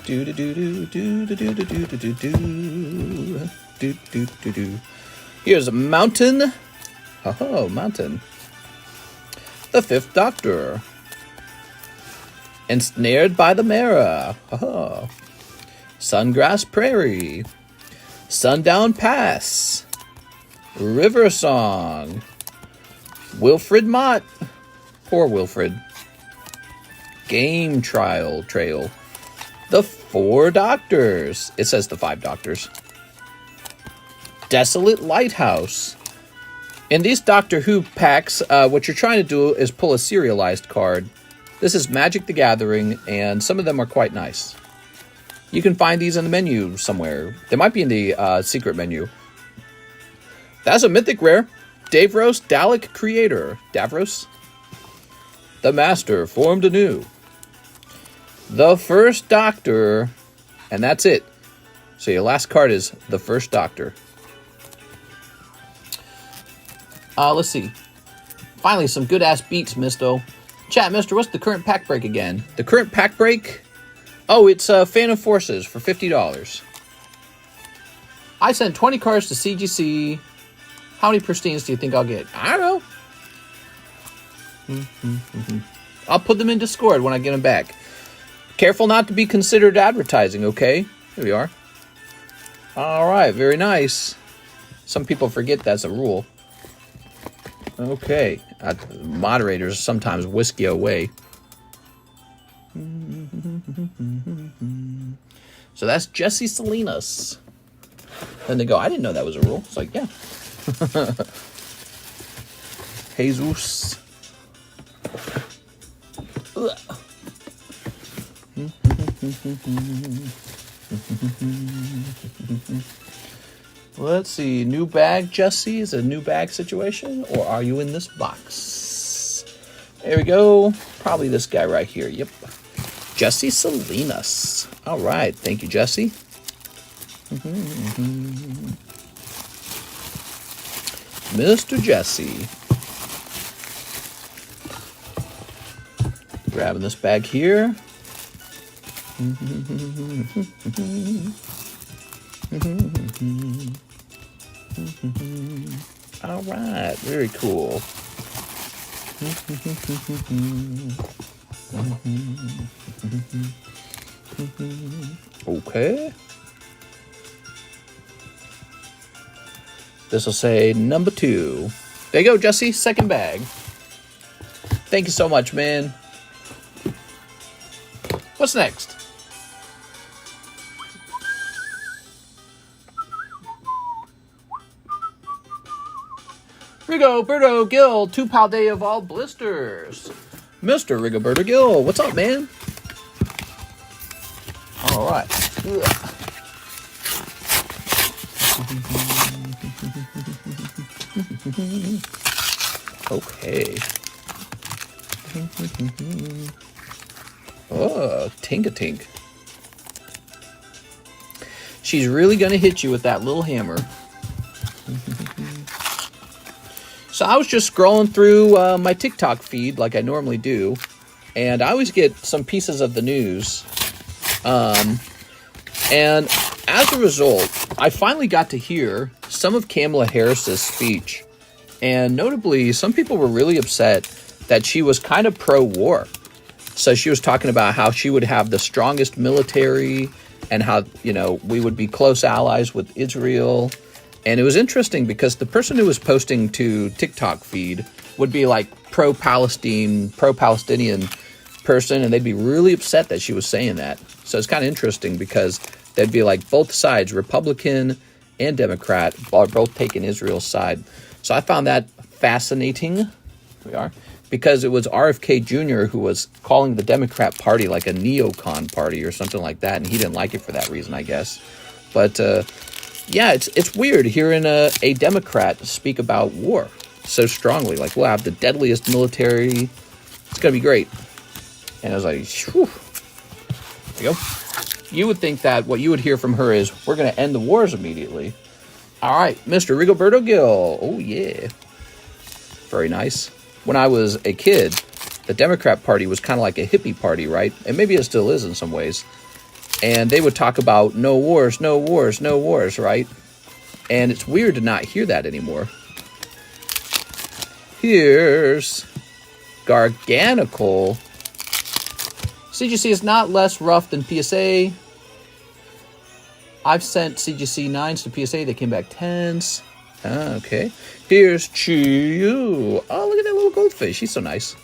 Do do do do do do do do do do do do do do do. Here's a mountain. Oh, mountain. The Fifth Doctor. Ensnared by the Mara. Oh. Sungrass Prairie. Sundown Pass. River Song. Wilfred Mott. Poor Wilfred. Game Trail. The Four Doctors. It says the Five Doctors. Desolate Lighthouse. In these Doctor Who packs, what you're trying to do is pull a serialized card. This is Magic the Gathering, and some of them are quite nice. You can find these in the menu somewhere. They might be in the secret menu. That's a mythic rare. Davros Dalek Creator. Davros? The Master formed anew. The First Doctor. And that's it. So your last card is the First Doctor. Let's see. Finally, some good-ass beats, Misto. Chat, Mister, what's the current pack break again? The current pack break? Oh, it's Phantom Forces for $50. I sent 20 cards to CGC. How many pristines do you think I'll get? I don't know. I'll put them in Discord when I get them back. Careful not to be considered advertising, okay? Here we are. All right, very nice. Some people forget that's a rule. Okay. Moderators sometimes whisk you away. So that's Jesse Salinas. Then they go, I didn't know that was a rule. It's like, yeah. Jesus. Let's see. New bag, Jesse? Is it a new bag situation? Or are you in this box? There we go. Probably this guy right here. Yep. Jesse Salinas. All right. Thank you, Jesse. Mr. Jesse. Grabbing this bag here. All right, very cool. Okay. This will say number 2. There you go, Jesse. Second bag. Thank you so much, man. What's next? Rigoberto Gil, 2 Paldea of all blisters. Mr. Rigoberto Gil, what's up, man? All right. Okay. Oh, Tink-a-Tink. She's really going to hit you with that little hammer. So I was just scrolling through my TikTok feed like I normally do, and I always get some pieces of the news. And as a result, I finally got to hear some of Kamala Harris's speech. And notably, some people were really upset that she was kind of pro-war. So she was talking about how she would have the strongest military and how, you know, we would be close allies with Israel. And it was interesting because the person who was posting to TikTok feed would be like pro-Palestinian person, and they'd be really upset that she was saying that. So it's kind of interesting because they'd be like both sides, Republican and Democrat, are both taking Israel's side. So I found that fascinating. Here we are. Because it was RFK Jr. who was calling the Democrat Party like a neocon party or something like that, and he didn't like it for that reason, I guess. But yeah, it's weird hearing a Democrat speak about war so strongly. Like, we'll have the deadliest military. It's going to be great. And I was like, whew. There you go. you would think that what you would hear from her is, we're going to end the wars immediately. All right, Mr. Rigoberto Gil. Oh, yeah. Very nice. When I was a kid, the Democrat Party was kind of like a hippie party, right? And maybe it still is in some ways. And they would talk about no wars, no wars, no wars, right? And it's weird to not hear that anymore. Here's Garganical. CGC is not less rough than PSA. I've sent CGC 9s to PSA. They came back 10s. Okay. Here's Chiyu. Oh, look at that little goldfish. He's so nice.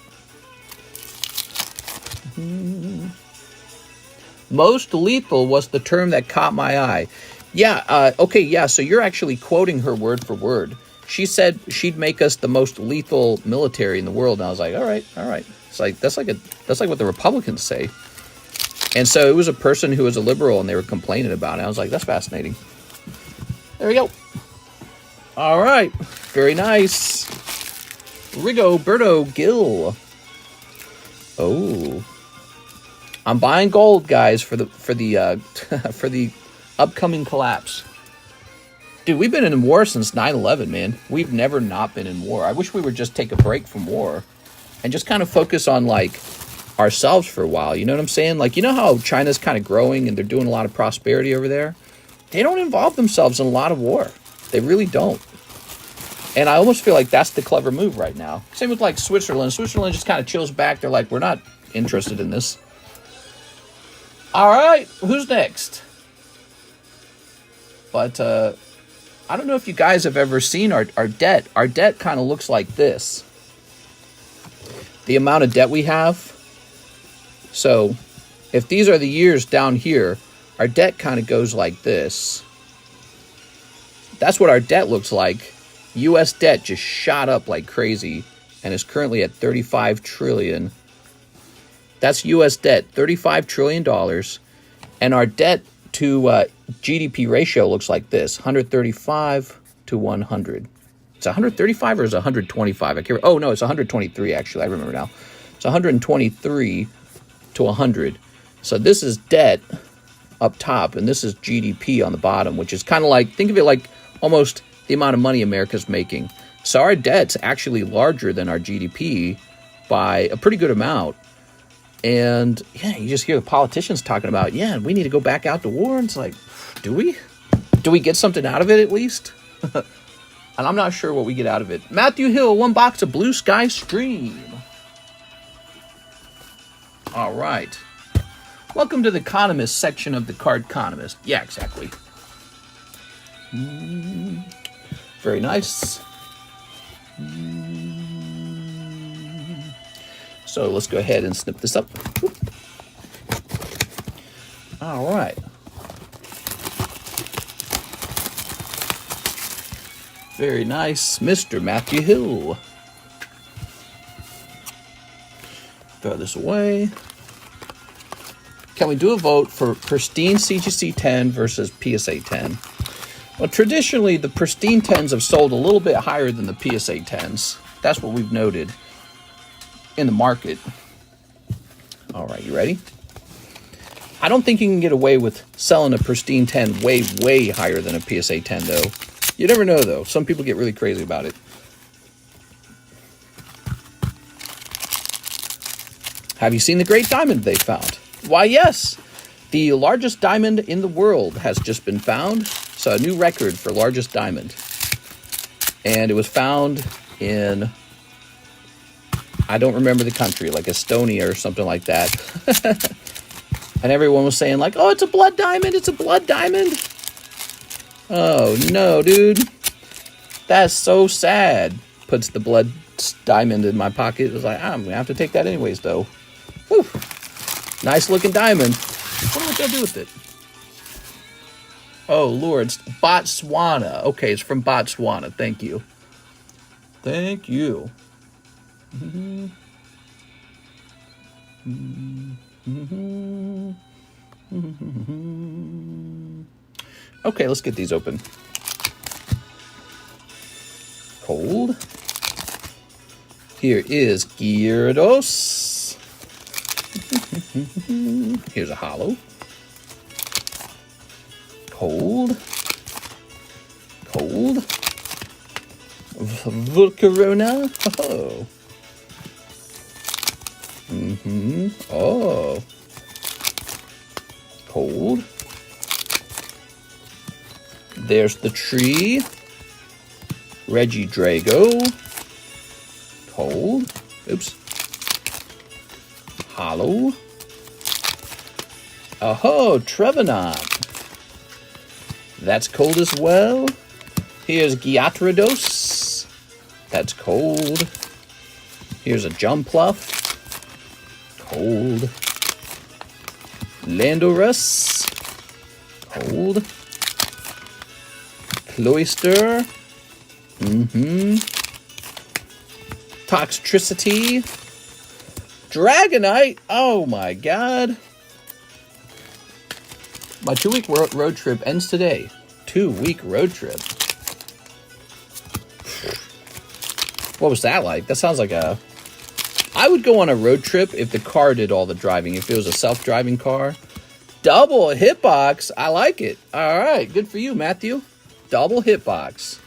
Most lethal was the term that caught my eye. Yeah, okay, yeah, so you're actually quoting her word for word. She said she'd make us the most lethal military in the world, and I was like, all right. It's like that's like what the Republicans say. And so it was a person who was a liberal, and they were complaining about it. I was like, that's fascinating. There we go. All right, very nice. Rigoberto Gil. Oh, I'm buying gold, guys, for the for the upcoming collapse. Dude, we've been in war since 9/11, man. We've never not been in war. I wish we would just take a break from war and just kind of focus on, like, ourselves for a while. You know what I'm saying? Like, you know how China's kind of growing and they're doing a lot of prosperity over there? They don't involve themselves in a lot of war. They really don't. And I almost feel like that's the clever move right now. Same with, like, Switzerland. Switzerland just kind of chills back. They're like, we're not interested in this. All right, who's next? But, I don't know if you guys have ever seen our debt. Our debt kind of looks like this. The amount of debt we have. So, if these are the years down here, our debt kind of goes like this. That's what our debt looks like. U.S. debt just shot up like crazy and is currently at $35 trillion. That's U.S. debt, $35 trillion. And our debt to GDP ratio looks like this, 135 to 100. It's 135 or is it 125? I can't. Oh, no, it's 123, actually. I remember now. It's 123 to 100. So this is debt up top, and this is GDP on the bottom, which is kind of like, think of it like almost the amount of money America's making. So our debt's actually larger than our GDP by a pretty good amount. And, yeah, you just hear the politicians talking about, yeah, we need to go back out to war. And it's like, do we? Do we get something out of it at least? And I'm not sure what we get out of it. Matthew Hill, 1 box of Blue Sky Stream. All right. Welcome to the Economist section of the Cardconomist. Yeah, exactly. Very nice. So let's go ahead and snip this up. All right. Very nice, Mr. Matthew Hill. Throw this away. Can we do a vote for pristine CGC 10 versus PSA 10? Well, traditionally, the pristine 10s have sold a little bit higher than the PSA 10s. That's what we've noted in the market. All right, you ready? I don't think you can get away with selling a pristine 10 way, way higher than a PSA 10, though. You never know, though. Some people get really crazy about it. Have you seen the great diamond they found? Why, yes. The largest diamond in the world has just been found. So a new record for largest diamond. And it was found in, I don't remember the country, like Estonia or something like that. And everyone was saying like, oh, it's a blood diamond. It's a blood diamond. Oh, no, dude. That's so sad. Puts the blood diamond in my pocket. It was like, I'm going to have to take that anyways, though. Whew. Nice looking diamond. I wonder what they'll do with it. Oh, Lord. It's Botswana. Okay, it's from Botswana. Thank you. Thank you. Okay, let's get these open. Cold. Here is Gyarados. Here's a holo. Cold. Cold. Volcarona. Oh. Oh. Cold. There's the tree. Regidrago. Cold. Oops. Holo. Oh, Trevenant. That's cold as well. Here's Gyarados. That's cold. Here's a Jumpluff. Cold. Landorus. Cold. Cloyster. Toxtricity. Dragonite. Oh my god. My 2-week road trip ends today. 2-week road trip. What was that like? That sounds like a... I would go on a road trip if the car did all the driving. If it was a self-driving car. Double hitbox. I like it. All right. Good for you, Matthew. Double hitbox.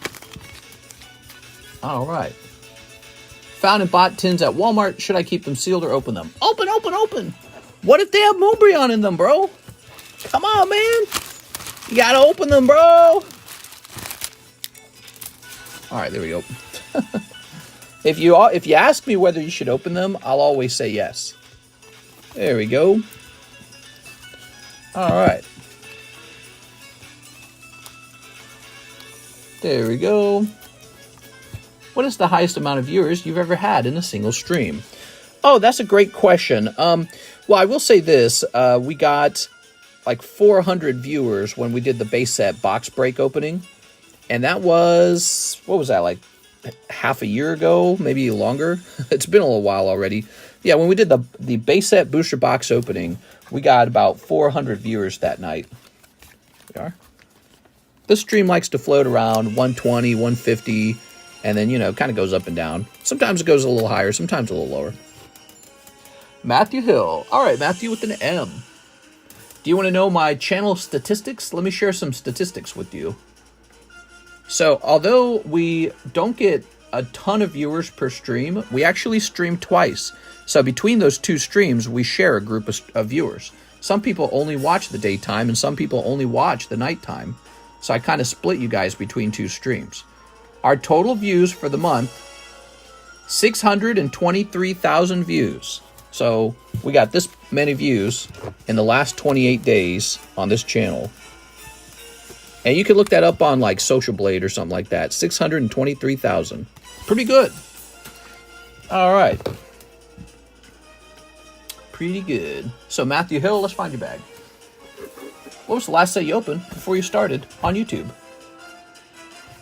All right. Found in bot tins at Walmart. Should I keep them sealed or open them? Open, open, open. What if they have Moonbreon in them, bro? Come on, man. You gotta open them, bro. All right, there we go. If you ask me whether you should open them, I'll always say yes. There we go. All right. There we go. What is the highest amount of viewers you've ever had in a single stream? Oh, that's a great question. Well, I will say this. We got like 400 viewers when we did the base set box break opening. And that was, what was that, like half a year ago, maybe longer? It's been a little while already. Yeah, when we did the base set booster box opening, we got about 400 viewers that night. There we are. This stream likes to float around 120, 150, and then, you know, kind of goes up and down. Sometimes it goes a little higher, sometimes a little lower. Matthew Hill. All right, Matthew with an M. Do you want to know my channel statistics? Let me share some statistics with you. So, although we don't get a ton of viewers per stream, we actually stream twice. So, between those two streams, we share a group of viewers. Some people only watch the daytime, and some people only watch the nighttime. So, I kind of split you guys between two streams. Our total views for the month, 623,000 views. So, we got this many views in the last 28 days on this channel. And you can look that up on like Social Blade or something like that. 623,000. Pretty good. All right. Pretty good. So, Matthew Hill, let's find your bag. What was the last set you opened before you started on YouTube?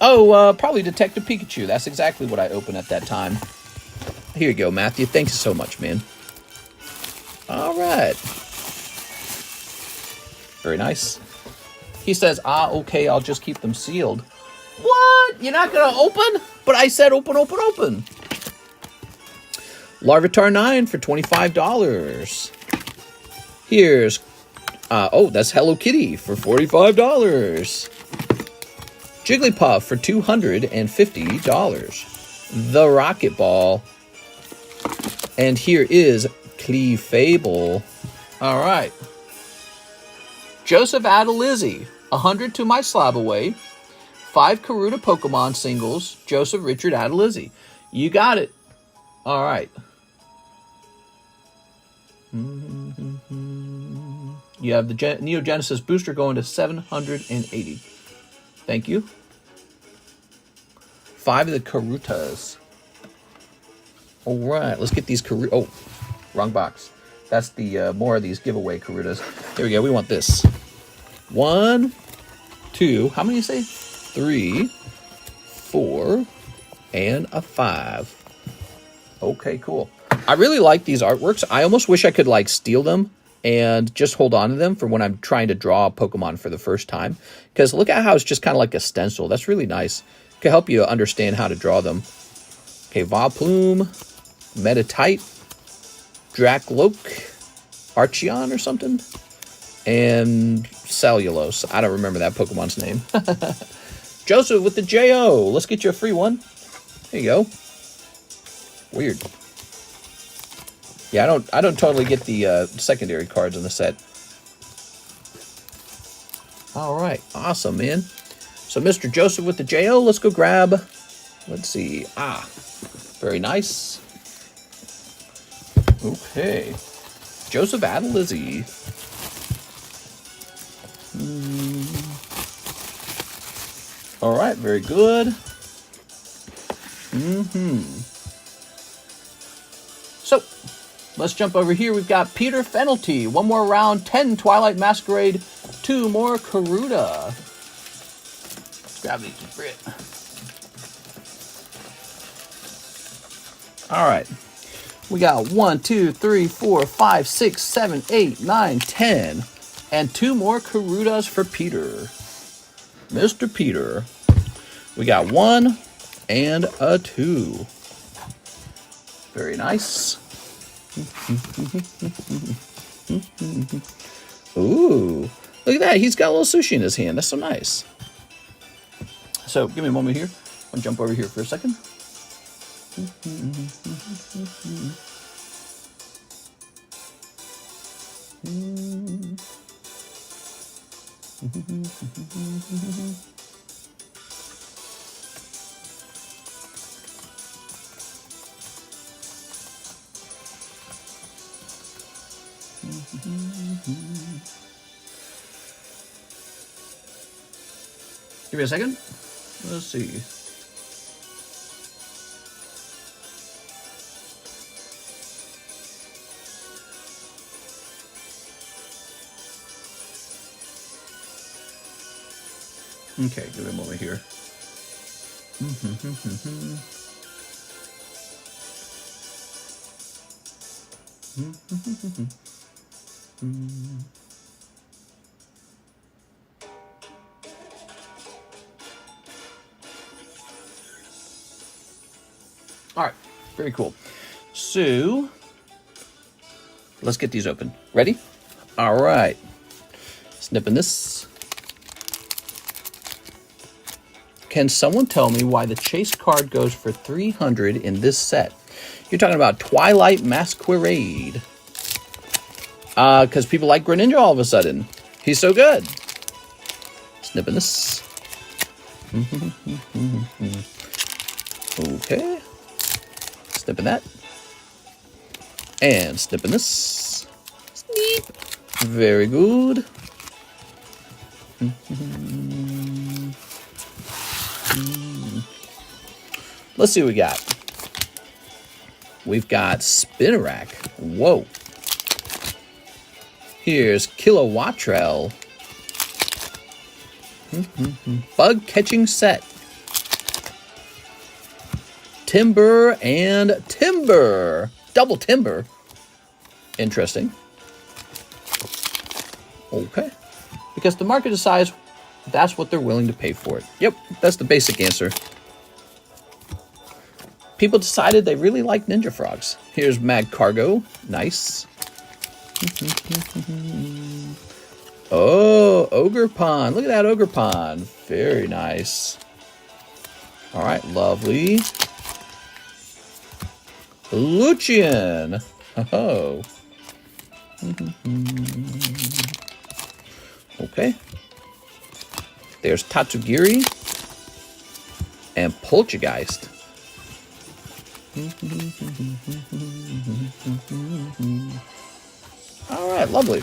Oh, probably Detective Pikachu. That's exactly what I opened at that time. Here you go, Matthew. Thanks so much, man. All right. Very nice. He says, okay, I'll just keep them sealed. What? You're not going to open? But I said open, open, open. Larvitar 9 for $25. Here's, that's Hello Kitty for $45. Jigglypuff for $250. The Rocket Ball. And here is Clefable. All right. Joseph Adalizzi, 100 to my slab away. 5 Karuta Pokemon singles. Joseph Richard Adalizzi. You got it. All right. You have the Neo Genesis booster going to 780. Thank you. 5 of the Karutas. All right, let's get these Karuta. Oh, wrong box. That's the more of these giveaway Karutas. Here we go. We want this. 1, 2. How many you say? 3, 4, and a 5. Okay, cool. I really like these artworks. I almost wish I could like steal them and just hold on to them for when I'm trying to draw a Pokemon for the first time. Because look at how it's just kind of like a stencil. That's really nice. It can help you understand how to draw them. Okay, Vileplume, Metatite, Dracloak, Archeon or something. And Cellulose. I don't remember that Pokemon's name. Joseph with the J-O. Let's get you a free one. There you go. Weird. Yeah, I don't totally get the secondary cards in the set. All right. Awesome, man. So Mr. Joseph with the J-O, let's go grab. Let's see. Very nice. Okay. Joseph Adalizzi. All right, very good. So, let's jump over here. We've got Peter Fenelty. One more round, 10 Twilight Masquerade, 2 more Karuta. Let's grab these for it. All right. We got 1, 2, 3, 4, 5, 6, 7, 8, 9, 10. And 2 more Karutas for Peter. Mr. Peter. We got 1 and a 2. Very nice. Ooh. Look at that. He's got a little sushi in his hand. That's so nice. So, give me a moment here. I'm going to jump over here for a second. Give me a second. Let's see. Okay, give me a moment here. All right, very cool. So, let's get these open. Ready? All right. Snipping this. Can someone tell me why the chase card goes for 300 in this set? You're talking about Twilight Masquerade. Because people like Greninja all of a sudden. He's so good. Snipping this. Okay. Snipping that. And snipping this. Sneep. Very good. Let's see what we got. We've got Spinarak. Whoa. Here's Kilowattrel. Bug catching set. Timber and Timber. Double Timber. Interesting. Okay. Because the market decides that's what they're willing to pay for it. Yep, that's the basic answer. People decided they really like Ninja Frogs. Here's Magcargo. Nice. Oh, Ogre Pond. Look at that Ogre Pond. Very nice. All right, lovely. Lucian. Oh. Okay. There's Tatsugiri and Poltergeist. All right, lovely.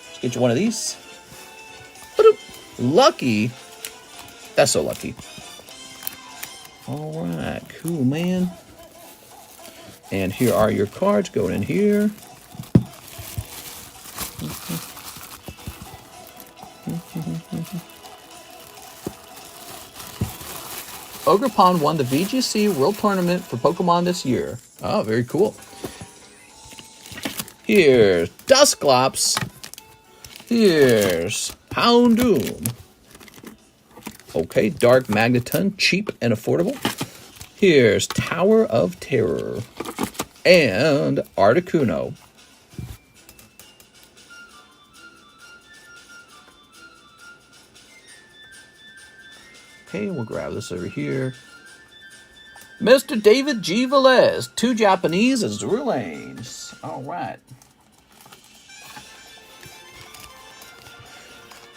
Let's get you one of these. Lucky. That's so lucky. All right, cool, man. And here are your cards going in here. Ogre Pond won the VGC World Tournament for Pokemon this year. Oh, very cool. Here's Dusclops. Here's Houndoom. Okay, Dark Magneton, cheap and affordable. Here's Tower of Terror. and Articuno. Okay, we'll grab this over here. Mr. David G. Velez, 2 Japanese Azure Lanes. All right.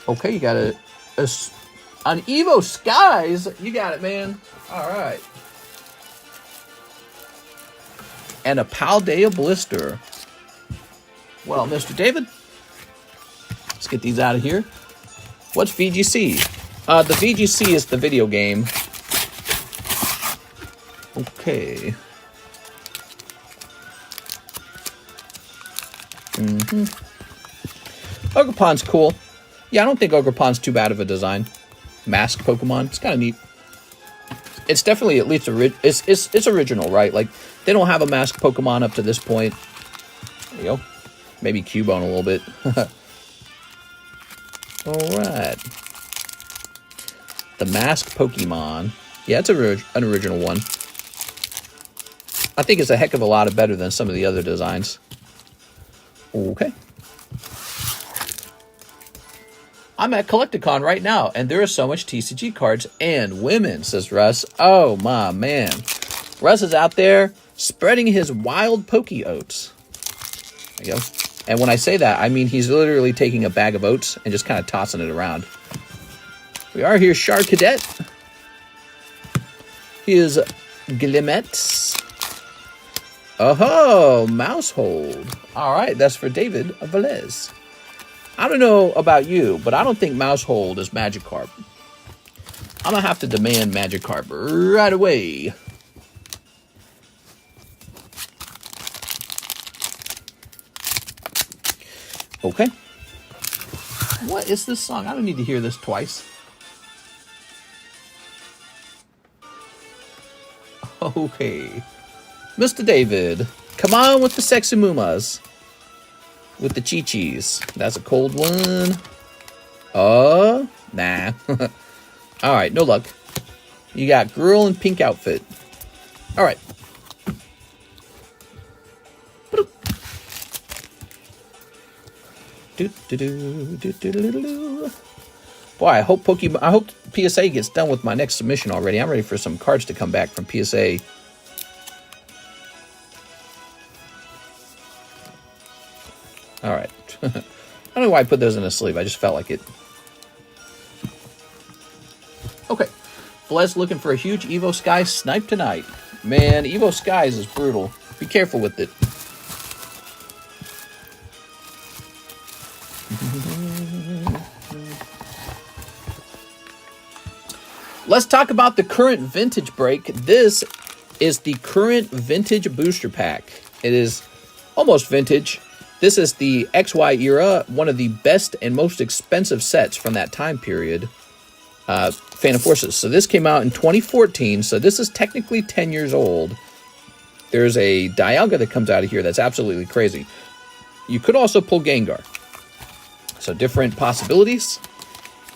Okay, you got an Evo Skies. You got it, man. All right. And a Paldea Blister. Well, Mr. David, let's get these out of here. What's VGC? The VGC is the video game. Okay. Ogerpon's cool. Yeah, I don't think Ogerpon's too bad of a design. Mask Pokemon. It's kind of neat. It's definitely at least it's original, right? Like, they don't have a mask Pokemon up to this point. There you go. Maybe Cubone a little bit. All right. The mask Pokemon. Yeah, it's an original one. I think it's a heck of a lot better than some of the other designs. Okay. I'm at Collecticon right now, and there are so much TCG cards and women, says Russ. Oh, my man. Russ is out there spreading his wild Poke Oats. There you go. And when I say that, I mean he's literally taking a bag of oats and just kind of tossing it around. We are here, Shard Cadet. Here's Glimmet. Oh, Mousehold. All right, that's for David Velez. I don't know about you, but I don't think Mousehold is Magikarp. I'm going to have to demand Magikarp right away. Okay. What is this song? I don't need to hear this twice. Okay. Mr. David, come on with the sexy mumas. With the chi-chis. That's a cold one. Nah. Alright, no luck. You got girl in pink outfit. Alright. Boy, I hope PSA gets done with my next submission already. I'm ready for some cards to come back from PSA. All right. I don't know why I put those in a sleeve. I just felt like it. Okay. Blez looking for a huge Evo Sky snipe tonight. Man, Evo Skies is brutal. Be careful with it. Let's talk about the current vintage break. This is the current vintage booster pack. It is almost vintage. This is the XY era, one of the best and most expensive sets from that time period. Phantom Forces. So this came out in 2014, so this is technically 10 years old. There's a Dialga that comes out of here that's absolutely crazy. You could also pull Gengar. So different possibilities.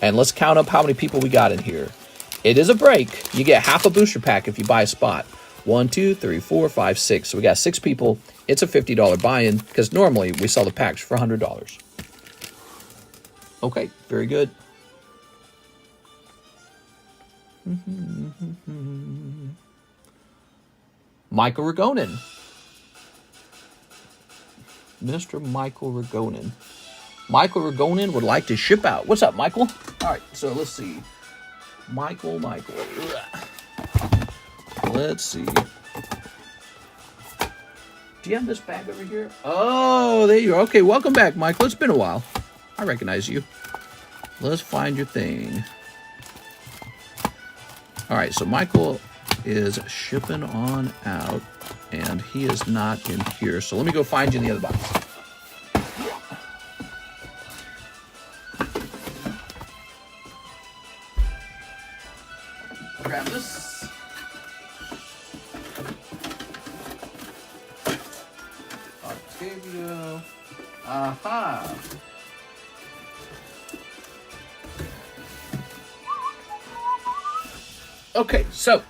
And let's count up how many people we got in here. It is a break. You get half a booster pack if you buy a spot. 1, 2, 3, 4, 5, 6. So we got 6 people. It's a $50 buy-in because normally we sell the packs for $100. Okay, very good. Michael Ragonin. Mr. Michael Ragonin. Michael Ragonin would like to ship out. What's up, Michael? All right, so let's see. Michael. Let's see. Do you have this bag over here? Oh, there you are. Okay, welcome back, Michael. It's been a while. I recognize you. Let's find your thing. All right, so Michael is shipping on out, and he is not in here. So let me go find you in the other box. Grab this. Octavio. Aha. Okay, so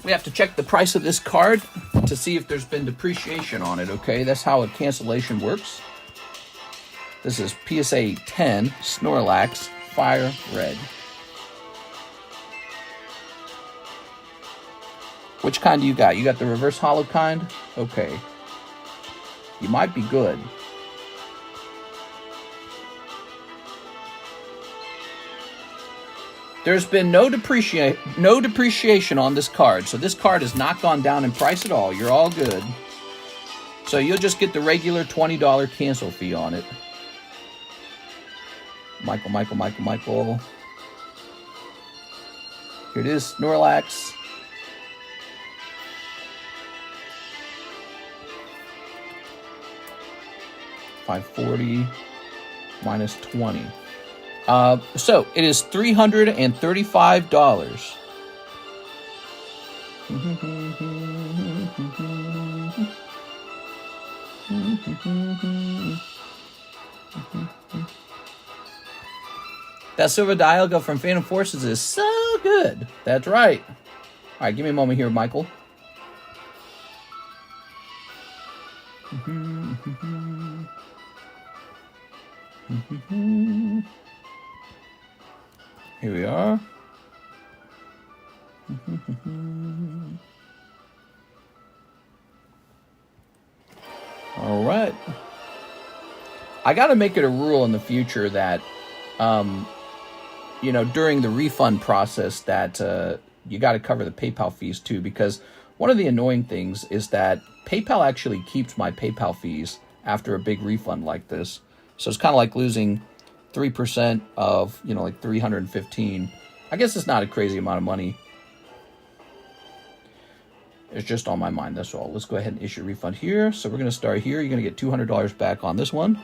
we have to check the price of this card. to see if there's been depreciation on it, okay? That's how a cancellation works. This is PSA 10 Snorlax Fire Red. Which kind do you got? You got the reverse holo kind? Okay. You might be good. There's been no depreciation on this card, so this card has not gone down in price at all. You're all good. So you'll just get the regular $20 cancel fee on it. Michael. Here it is, Snorlax. $540 minus 20. So it is $335. That silver Dialga from Phantom Forces is so good. That's right. All right, give me a moment here, Michael. Here we are. All right. I got to make it a rule in the future that, you know, during the refund process that you got to cover the PayPal fees too, because one of the annoying things is that PayPal actually keeps my PayPal fees after a big refund like this. So it's kind of like losing 3% of, you know, like 315. I guess it's not a crazy amount of money. It's just on my mind, that's all. Let's go ahead and issue a refund here. So we're going to start here. You're going to get $200 back on this one.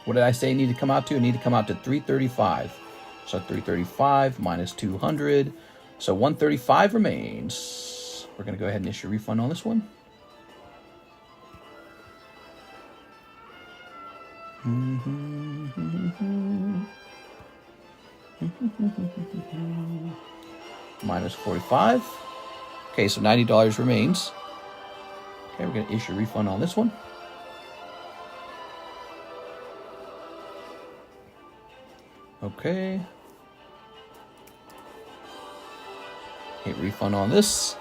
What did I say it needed to come out to? It needed to come out to $335. So $335 minus 200. So $135 remains. We're going to go ahead and issue a refund on this one. Minus 45. Okay, so $90 remains. Okay, we're going to issue a refund on this one. Okay. Okay, refund on this.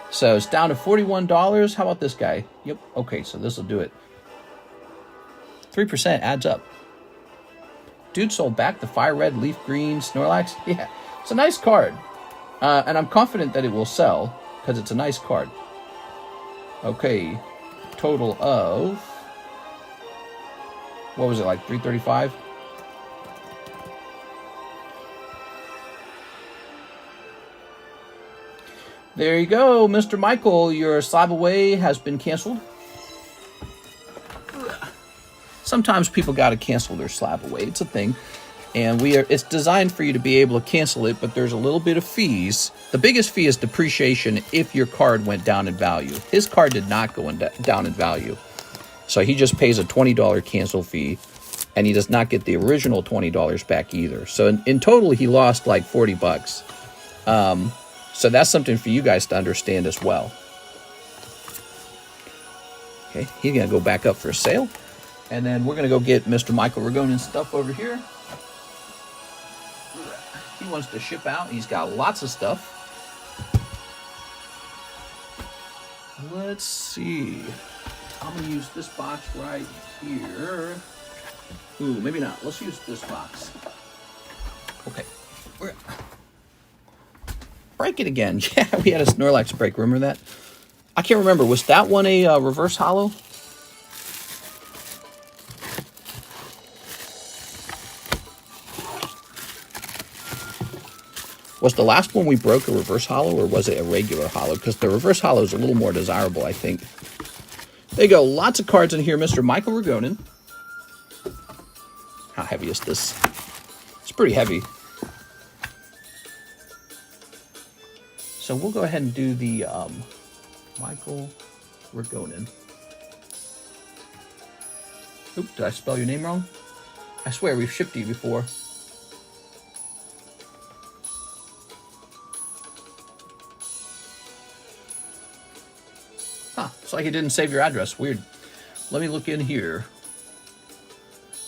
So it's down to $41. How about this guy? Yep. Okay, so this will do it. 3% adds up. Dude sold back the Fire Red, Leaf Green, Snorlax. Yeah, it's a nice card. And I'm confident that it will sell because it's a nice card. Okay, total of... what was it, like $335? There you go, Mr. Michael. Your slab away has been canceled. Sometimes people got to cancel their slab away. It's a thing. And it's designed for you to be able to cancel it, but there's a little bit of fees. The biggest fee is depreciation if your card went down in value. His card did not go down in value. So he just pays a $20 cancel fee, and he does not get the original $20 back either. So in total, he lost like $40. So that's something for you guys to understand as well. Okay, he's going to go back up for a sale. And then we're going to go get Mr. Michael Ragonen's stuff over here. He wants to ship out. He's got lots of stuff. Let's see. I'm going to use this box right here. Ooh, maybe not. Let's use this box. Okay. Break it again. Yeah, we had a Snorlax break. Remember that? I can't remember. Was that one a reverse holo? Was the last one we broke a reverse holo, or was it a regular holo? Because the reverse holo is a little more desirable, I think. There you go. Lots of cards in here, Mr. Michael Ragonen. How heavy is this? It's pretty heavy. So we'll go ahead and do the Michael Ragonen. Oop, did I spell your name wrong? I swear we've shipped to you before. like it didn't save your address. Weird. Let me look in here.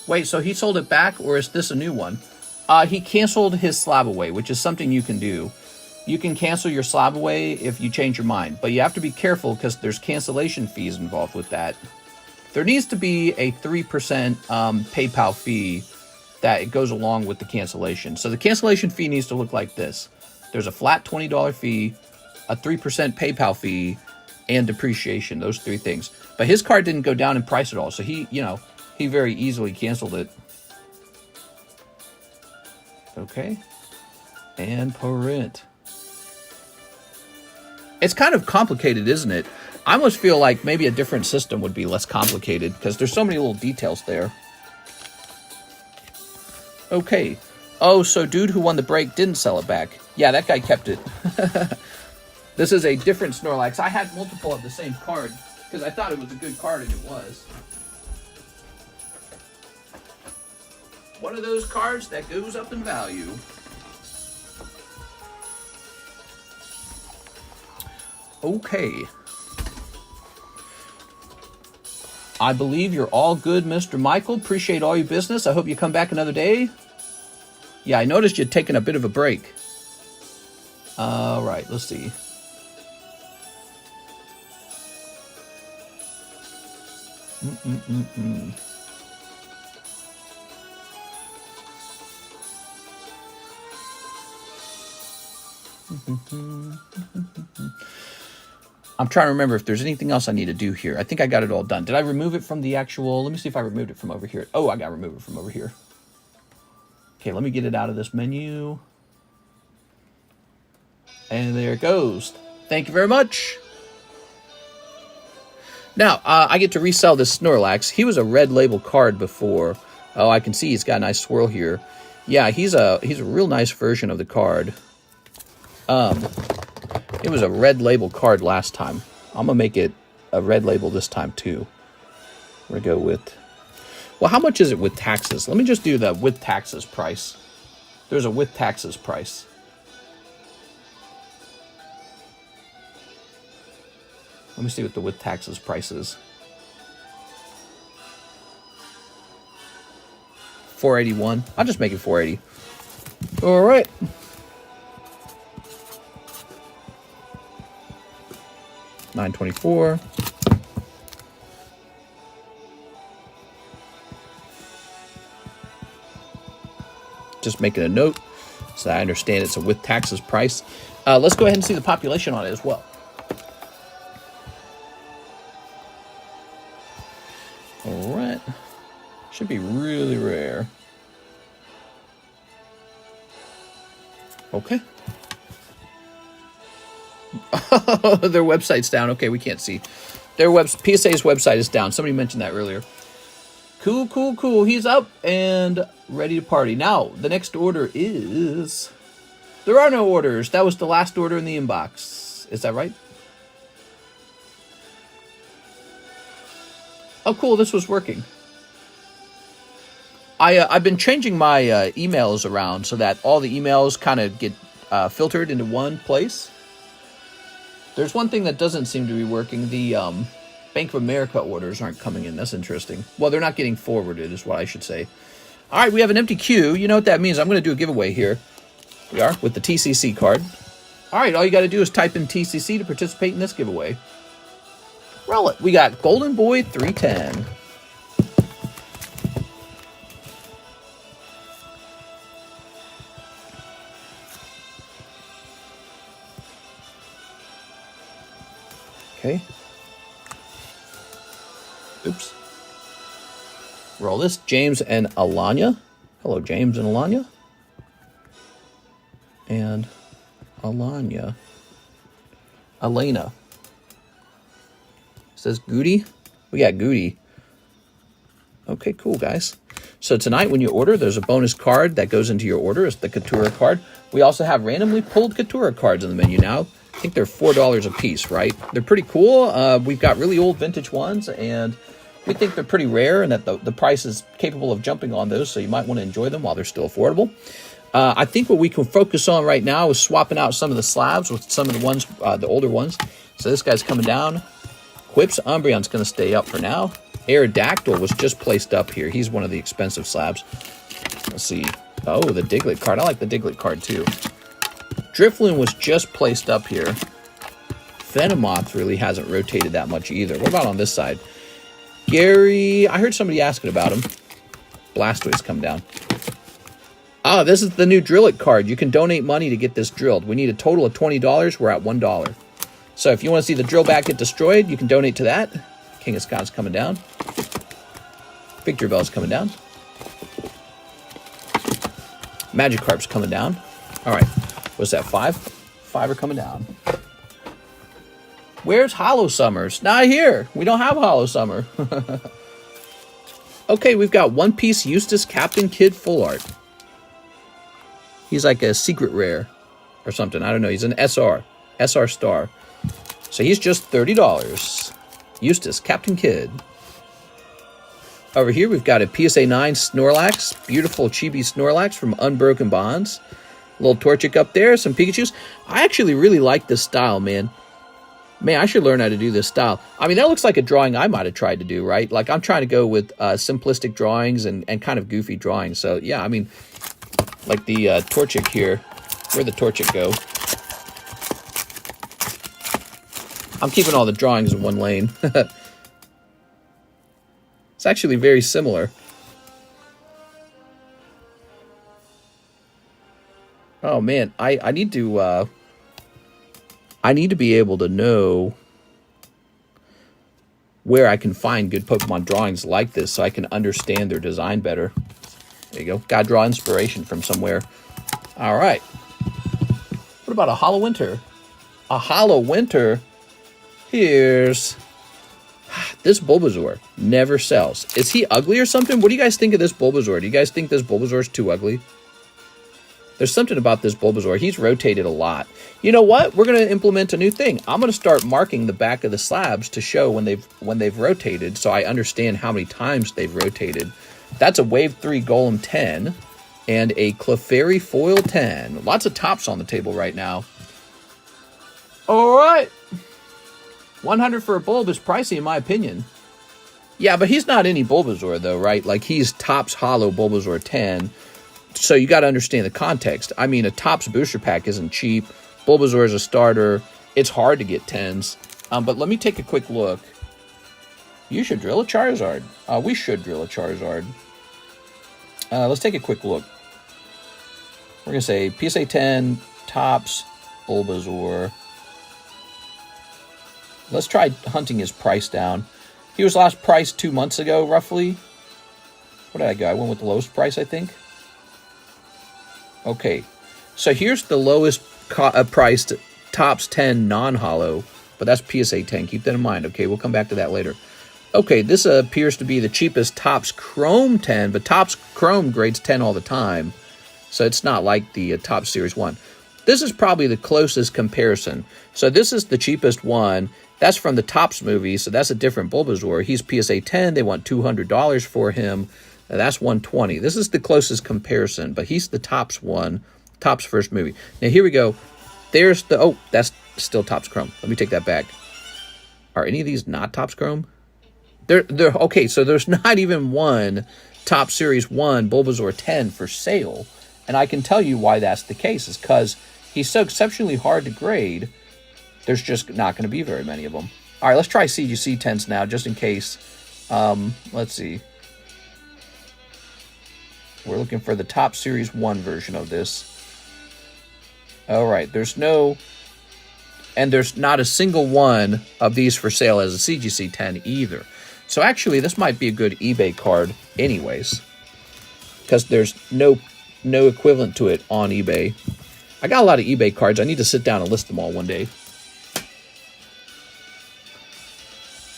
Wait, so he sold it back, or is this a new one? He canceled his slab away, which is something you can do. You can cancel your slab away if you change your mind, but you have to be careful because there's cancellation fees involved with that. There needs to be a 3% PayPal fee that goes along with the cancellation. So the cancellation fee needs to look like this. There's a flat $20 fee, a 3% PayPal fee, and depreciation, those 3 things. But his card didn't go down in price at all, so he very easily canceled it. Okay. And print. It's kind of complicated, isn't it? I almost feel like maybe a different system would be less complicated because there's so many little details there. Okay. Oh, so dude who won the break didn't sell it back. Yeah, that guy kept it. This is a different Snorlax. I had multiple of the same card because I thought it was a good card, and it was. One of those cards that goes up in value. Okay. I believe you're all good, Mr. Michael. Appreciate all your business. I hope you come back another day. Yeah, I noticed you'd taken a bit of a break. All right, let's see. I'm trying to remember if there's anything else I need to do here. I think I got it all done. Did I remove it from the actual... Let me see if I removed it from over here. Oh, I got to remove it from over here. Okay, let me get it out of this menu. And there it goes. Thank you very much. Now, I get to resell this Snorlax. He was a red label card before. Oh, I can see he's got a nice swirl here. Yeah, he's a real nice version of the card. It was a red label card last time. I'm going to make it a red label this time too. We're going to go with... Well, how much is it with taxes? Let me just do the with taxes price. There's a with taxes price. Let me see what the with taxes price is. $481. I'll just make it $480. All right. $924. Just making a note so I understand it's a with taxes price. Let's go ahead and see the population on it as well. All right. Should be really rare. Okay. Their website's down. Okay, we can't see. PSA's website is down. Somebody mentioned that earlier. Cool, cool, cool. He's up and ready to party. Now, the next order is... There are no orders. That was the last order in the inbox. Is that right? Oh, cool. This was working. I've been changing my emails around so that all the emails kind of get filtered into one place. There's one thing that doesn't seem to be working. The Bank of America orders aren't coming in. That's interesting. Well, they're not getting forwarded is what I should say. All right, we have an empty queue. You know what that means. I'm going to do a giveaway here. We are with the TCC card. All right, all you got to do is type in TCC to participate in this giveaway. Roll it. We got Golden Boy 310. Okay. Oops. Roll this. James and Alanya. Hello, James and Alanya. And Alanya. Elena. Says Goody. We got Goody. Okay, cool, guys. So tonight when you order, there's a bonus card that goes into your order. It's the Katura card. We also have randomly pulled Katura cards in the menu now. I think they're $4 a piece, right? They're pretty cool. We've got really old vintage ones, and we think they're pretty rare and that the price is capable of jumping on those, so you might want to enjoy them while they're still affordable. I think what we can focus on right now is swapping out some of the slabs with some of the ones, the older ones. So this guy's coming down. Quip's Umbreon's going to stay up for now. Aerodactyl was just placed up here. He's one of the expensive slabs. Let's see. Oh, the Diglett card. I like the Diglett card too. Drifloon was just placed up here. Venomoth really hasn't rotated that much either. What about on this side? Gary, I heard somebody asking about him. Blastoise come down. Ah, this is the new Drillet card. You can donate money to get this drilled. We need a total of $20. We're at $1. So if you want to see the drill back get destroyed, you can donate to that. King of Scots coming down. Victory Bell's coming down. Magikarp's coming down. All right. What's that, 5? 5 are coming down. Where's Holo Summers? Not here. We don't have Holo Summer. Okay, we've got One Piece Eustace Captain Kid Full Art. He's like a secret rare or something. I don't know. He's an SR star. So he's just $30. Eustace Captain Kid. Over here, we've got a PSA 9 Snorlax. Beautiful chibi Snorlax from Unbroken Bonds. A little Torchic up there. Some Pikachus. I actually really like this style, man. Man, I should learn how to do this style. I mean, that looks like a drawing I might have tried to do, right? Like, I'm trying to go with simplistic drawings and kind of goofy drawings. So, yeah, I mean, like the Torchic here. Where'd the Torchic go? I'm keeping all the drawings in one lane. It's actually very similar. Oh, man, I need to... I need to be able to know where I can find good Pokemon drawings like this so I can understand their design better. There you go. Gotta draw inspiration from somewhere. All right. What about a Hollow Winter? A Hollow Winter? Here's... This Bulbasaur never sells. Is he ugly or something? What do you guys think of this Bulbasaur? Do you guys think this Bulbasaur is too ugly? There's something about this Bulbasaur. He's rotated a lot. You know what? We're going to implement a new thing. I'm going to start marking the back of the slabs to show when they've rotated, so I understand how many times they've rotated. That's a Wave 3 Golem 10 and a Clefairy Foil 10. Lots of tops on the table right now. All right. 100 for a bulb is pricey in my opinion. Yeah, but he's not any Bulbasaur though, right? Like he's Topps Holo Bulbasaur 10. So you got to understand the context. I mean, a Topps booster pack isn't cheap. Bulbasaur is a starter. It's hard to get 10s. But let me take a quick look. You should drill a Charizard. We should drill a Charizard. Let's take a quick look. We're going to say PSA 10, Topps, Bulbasaur. Let's try hunting his price down. He was last priced 2 months ago, roughly. What did I go? I went with the lowest price, I think. Okay, so here's the lowest priced Topps 10 non-holo, but that's PSA 10. Keep that in mind, okay? We'll come back to that later. Okay, this appears to be the cheapest Topps Chrome 10, but Topps Chrome grades 10 all the time, so it's not like the Topps Series 1. This is probably the closest comparison. So this is the cheapest one. That's from the Topps movie, so that's a different Bulbasaur. He's PSA 10. They want $200 for him. That's $120. This is the closest comparison, but he's the Topps one, Topps first movie. Now, here we go. There's the... Oh, that's still Topps Chrome. Let me take that back. Are any of these not Topps Chrome? They're okay, so there's not even one Topps Series 1 Bulbasaur 10 for sale. And I can tell you why that's the case. Is because he's so exceptionally hard to grade, there's just not going to be very many of them. All right, let's try CGC 10s now, just in case. Let's see. We're looking for the Topps Series 1 version of this. All right, there's not a single one of these for sale as a CGC 10 either. So actually, this might be a good eBay card anyways, because there's no equivalent to it on eBay. I got a lot of eBay cards. I need to sit down and list them all one day.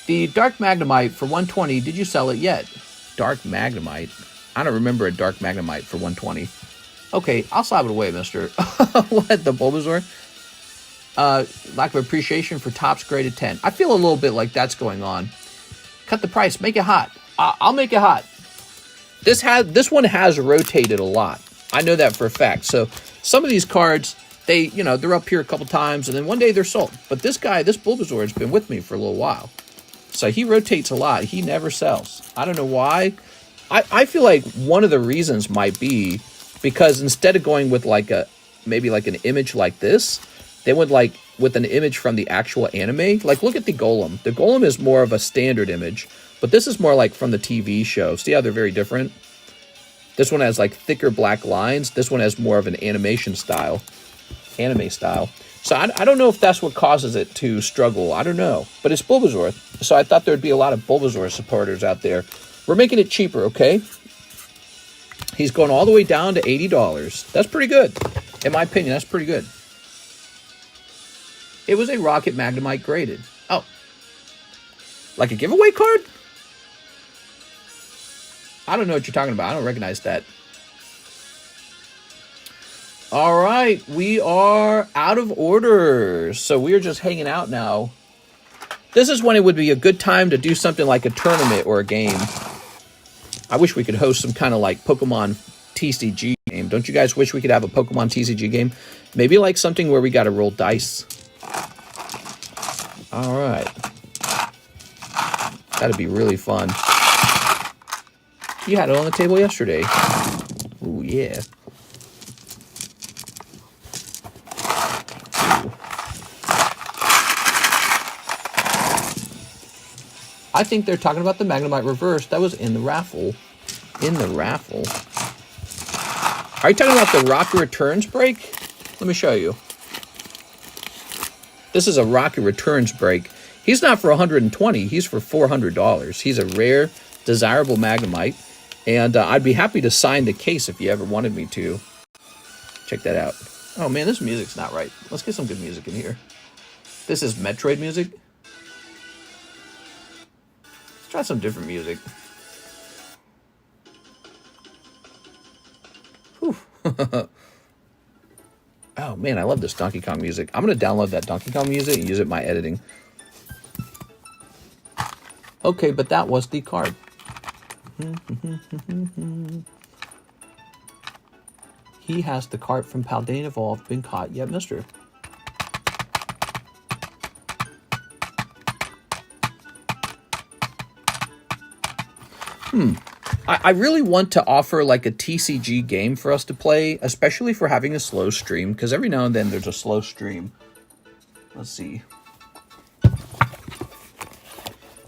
The Dark Magnemite for $120, did you sell it yet? Dark Magnemite? I don't remember a Dark Magnemite for $120. Okay, I'll slap it away, mister. What, the Bulbasaur? Lack of appreciation for Topps graded 10. I feel a little bit like that's going on. Cut the price, make it hot. I'll make it hot. This one has rotated a lot. I know that for a fact. So some of these cards, they're up here a couple times, and then one day they're sold. But this Bulbasaur has been with me for a little while. So he rotates a lot. He never sells. I don't know why. I feel like one of the reasons might be because instead of going with like maybe like an image like this, they went like with an image from the actual anime. Like look at the Golem. The Golem is more of a standard image, but this is more like from the TV show. See how they're very different? This one has like thicker black lines. This one has more of an anime style. So I don't know if that's what causes it to struggle. I don't know. But it's Bulbasaur. So I thought there'd be a lot of Bulbasaur supporters out there. We're making it cheaper, okay? He's going all the way down to $80. That's pretty good. In my opinion, that's pretty good. It was a Rocket Magnemite graded. Oh. Like a giveaway card? I don't know what you're talking about. I don't recognize that. All right. We are out of order. So we're just hanging out now. This is when it would be a good time to do something like a tournament or a game. I wish we could host some kind of like Pokemon TCG game. Don't you guys wish we could have a Pokemon TCG game? Maybe like something where we got to roll dice. All right. That'd be really fun. You had it on the table yesterday. Ooh, yeah. Ooh. I think they're talking about the Magnemite reverse. That was in the raffle. In the raffle. Are you talking about the Rocket Returns break? Let me show you. This is a Rocket Returns break. He's not for $120. He's for $400. He's a rare, desirable Magnemite. And I'd be happy to sign the case if you ever wanted me to. Check that out. Oh, man, this music's not right. Let's get some good music in here. This is Metroid music. Let's try some different music. Whew. Oh, man, I love this Donkey Kong music. I'm going to download that Donkey Kong music and use it in my editing. Okay, but that was the card. He has the cart from Paldean Evolved been caught yet, mister. I really want to offer like a TCG game for us to play, especially for having a slow stream, because every now and then there's a slow stream. Let's see.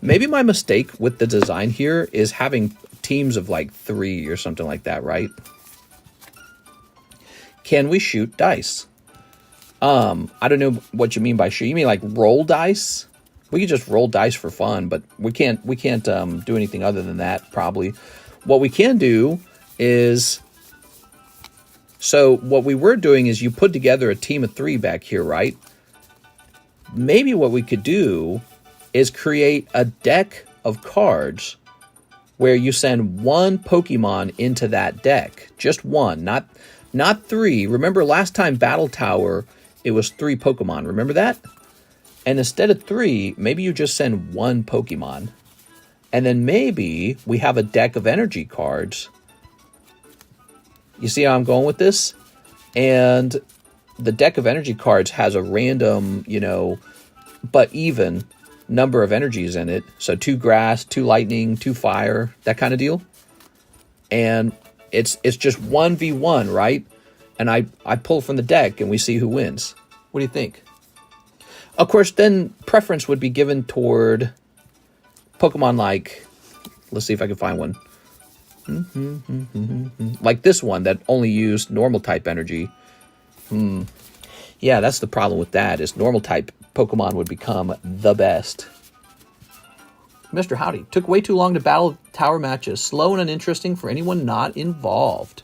Maybe my mistake with the design here is having teams of like 3 or something like that, right? Can we shoot dice? I don't know what you mean by shoot. You mean like roll dice? We could just roll dice for fun, but we can't do anything other than that, probably. What we can do is, so what we were doing is you put together a team of 3 back here, right? Maybe what we could do is create a deck of cards where you send 1 Pokemon into that deck. Just 1, not 3. Remember last time Battle Tower, it was 3 Pokemon. Remember that? And instead of 3, maybe you just send 1 Pokemon. And then maybe we have a deck of energy cards. You see how I'm going with this? And the deck of energy cards has a random, but even number of energies in it. So 2 grass, 2 lightning, 2 fire, that kind of deal. And it's just 1v1, right? And I pull from the deck and we see who wins. What do you think? Of course, then preference would be given toward Pokemon like, let's see if I can find one. Like this one that only used normal type energy. Yeah, that's the problem with that, is normal type Pokemon would become the best. Mr. Howdy, took way too long to battle tower matches. Slow and uninteresting for anyone not involved.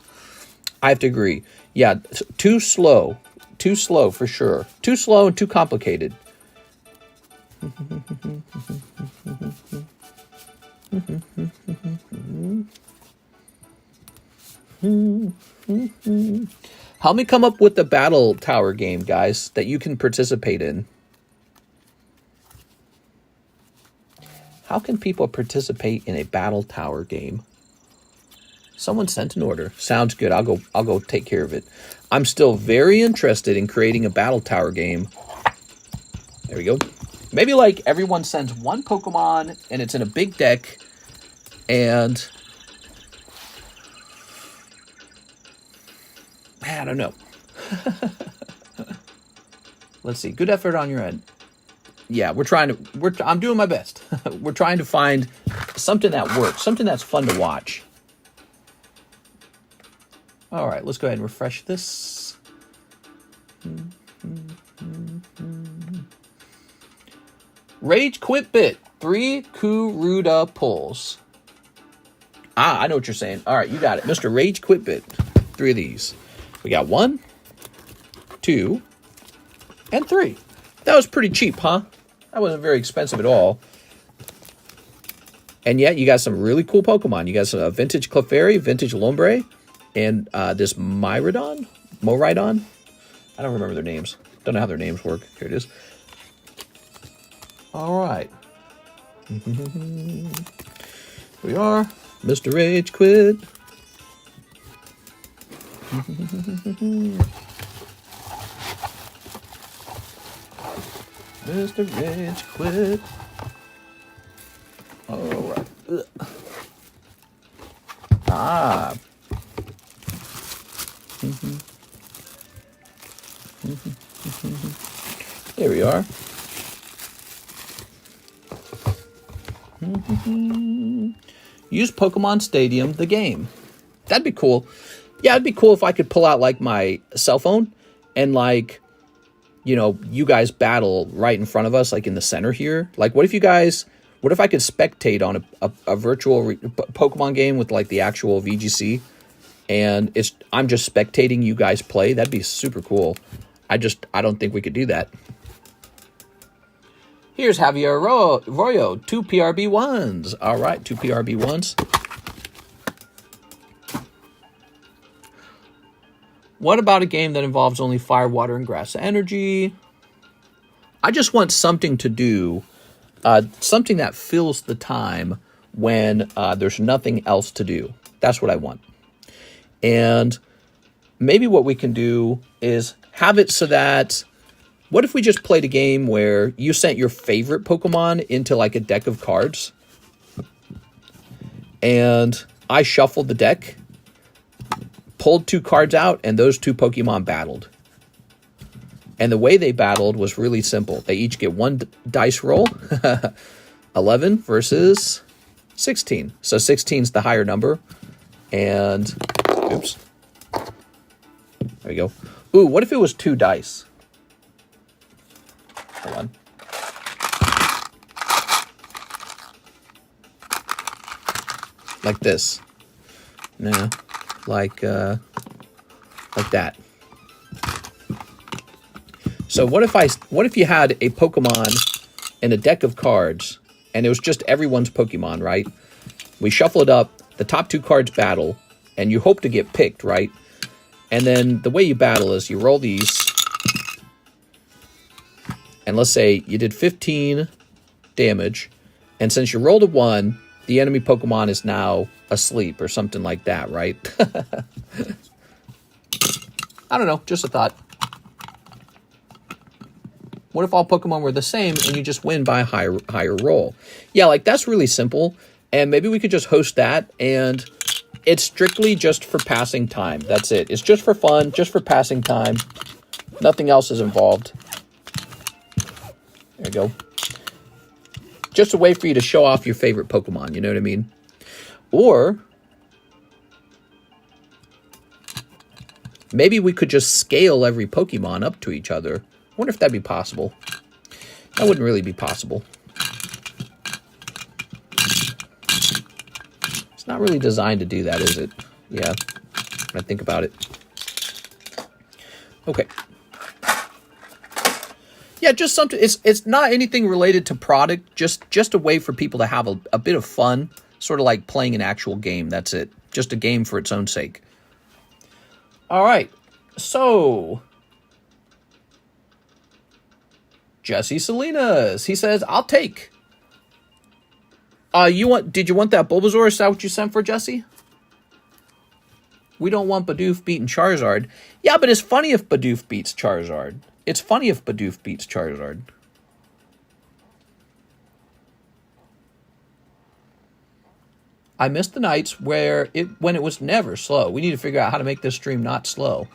I have to agree. Yeah, too slow. Too slow for sure. Too slow and too complicated. Help me come up with the battle tower game, guys, that you can participate in. How can people participate in a battle tower game? Someone sent an order. Sounds good. I'll go take care of it. I'm still very interested in creating a battle tower game. There we go. Maybe like everyone sends one Pokemon and it's in a big deck, and I don't know. Let's see. Good effort on your end. Yeah, I'm doing my best. We're trying to find something that works, something that's fun to watch. All right, let's go ahead and refresh this. Rage Quit Bit, 3 Karuta pulls. Ah, I know what you're saying. All right, you got it. Mr. Rage Quit Bit. 3 of these. We got 1, 2, and 3. That was pretty cheap, huh? That wasn't very expensive at all. And yet, you got some really cool Pokemon. You got some Vintage Clefairy, Vintage Lombre, and this Miraidon? I don't remember their names. Don't know how their names work. Here it is. All right. Here we are. Mr. Rage Quit. Mr. Rage Quit. All right. Ugh. Ah. There we are. Use Pokemon Stadium, the game. That'd be cool. Yeah, it'd be cool if I could pull out like my cell phone and like, you know, you guys battle right in front of us, like in the center here. Like, what if I could spectate on a virtual Pokemon game with like the actual VGC, and I'm just spectating you guys play? That'd be super cool. I don't think we could do that. Here's Javier Royo, 2 PRB1s. All right, 2 PRB1s. What about a game that involves only fire, water, and grass energy? I just want something to do, something that fills the time when there's nothing else to do. That's what I want. And maybe what we can do is have it so that, what if we just played a game where you sent your favorite Pokemon into like a deck of cards, and I shuffled the deck, pulled 2 cards out, and those 2 Pokemon battled. And the way they battled was really simple. They each get 1 dice roll, 11 versus 16. So 16 is the higher number. And, oops. There we go. Ooh, what if it was 2 dice? Hold on. Like this. No. Like that. So what if you had a Pokemon in a deck of cards, and it was just everyone's Pokemon, right? We shuffle it up, the top 2 cards battle, and you hope to get picked, right? And then the way you battle is you roll these, and let's say you did 15 damage, and since you rolled a 1, the enemy Pokemon is now asleep or something like that, right? I don't know, just a thought. What if all Pokemon were the same and you just win by a higher roll? Yeah, like that's really simple, and maybe we could just host that, and it's strictly just for passing time. That's it. It's just for fun, just for passing time. Nothing else is involved. There you go. Just a way for you to show off your favorite Pokemon, you know what I mean? Or maybe we could just scale every Pokemon up to each other. I wonder if that'd be possible. That wouldn't really be possible. It's not really designed to do that, is it? Yeah, when I think about it. Okay. Yeah, just something. It's not anything related to product. Just a way for people to have a bit of fun, sort of like playing an actual game. That's it. Just a game for its own sake. All right. So Jesse Salinas, he says, "I'll take." Did you want that Bulbasaur? Is that what you sent for, Jesse? We don't want Bidoof beating Charizard. Yeah, but it's funny if Bidoof beats Charizard. It's funny if Bidoof beats Charizard. I miss the nights when it was never slow. We need to figure out how to make this stream not slow.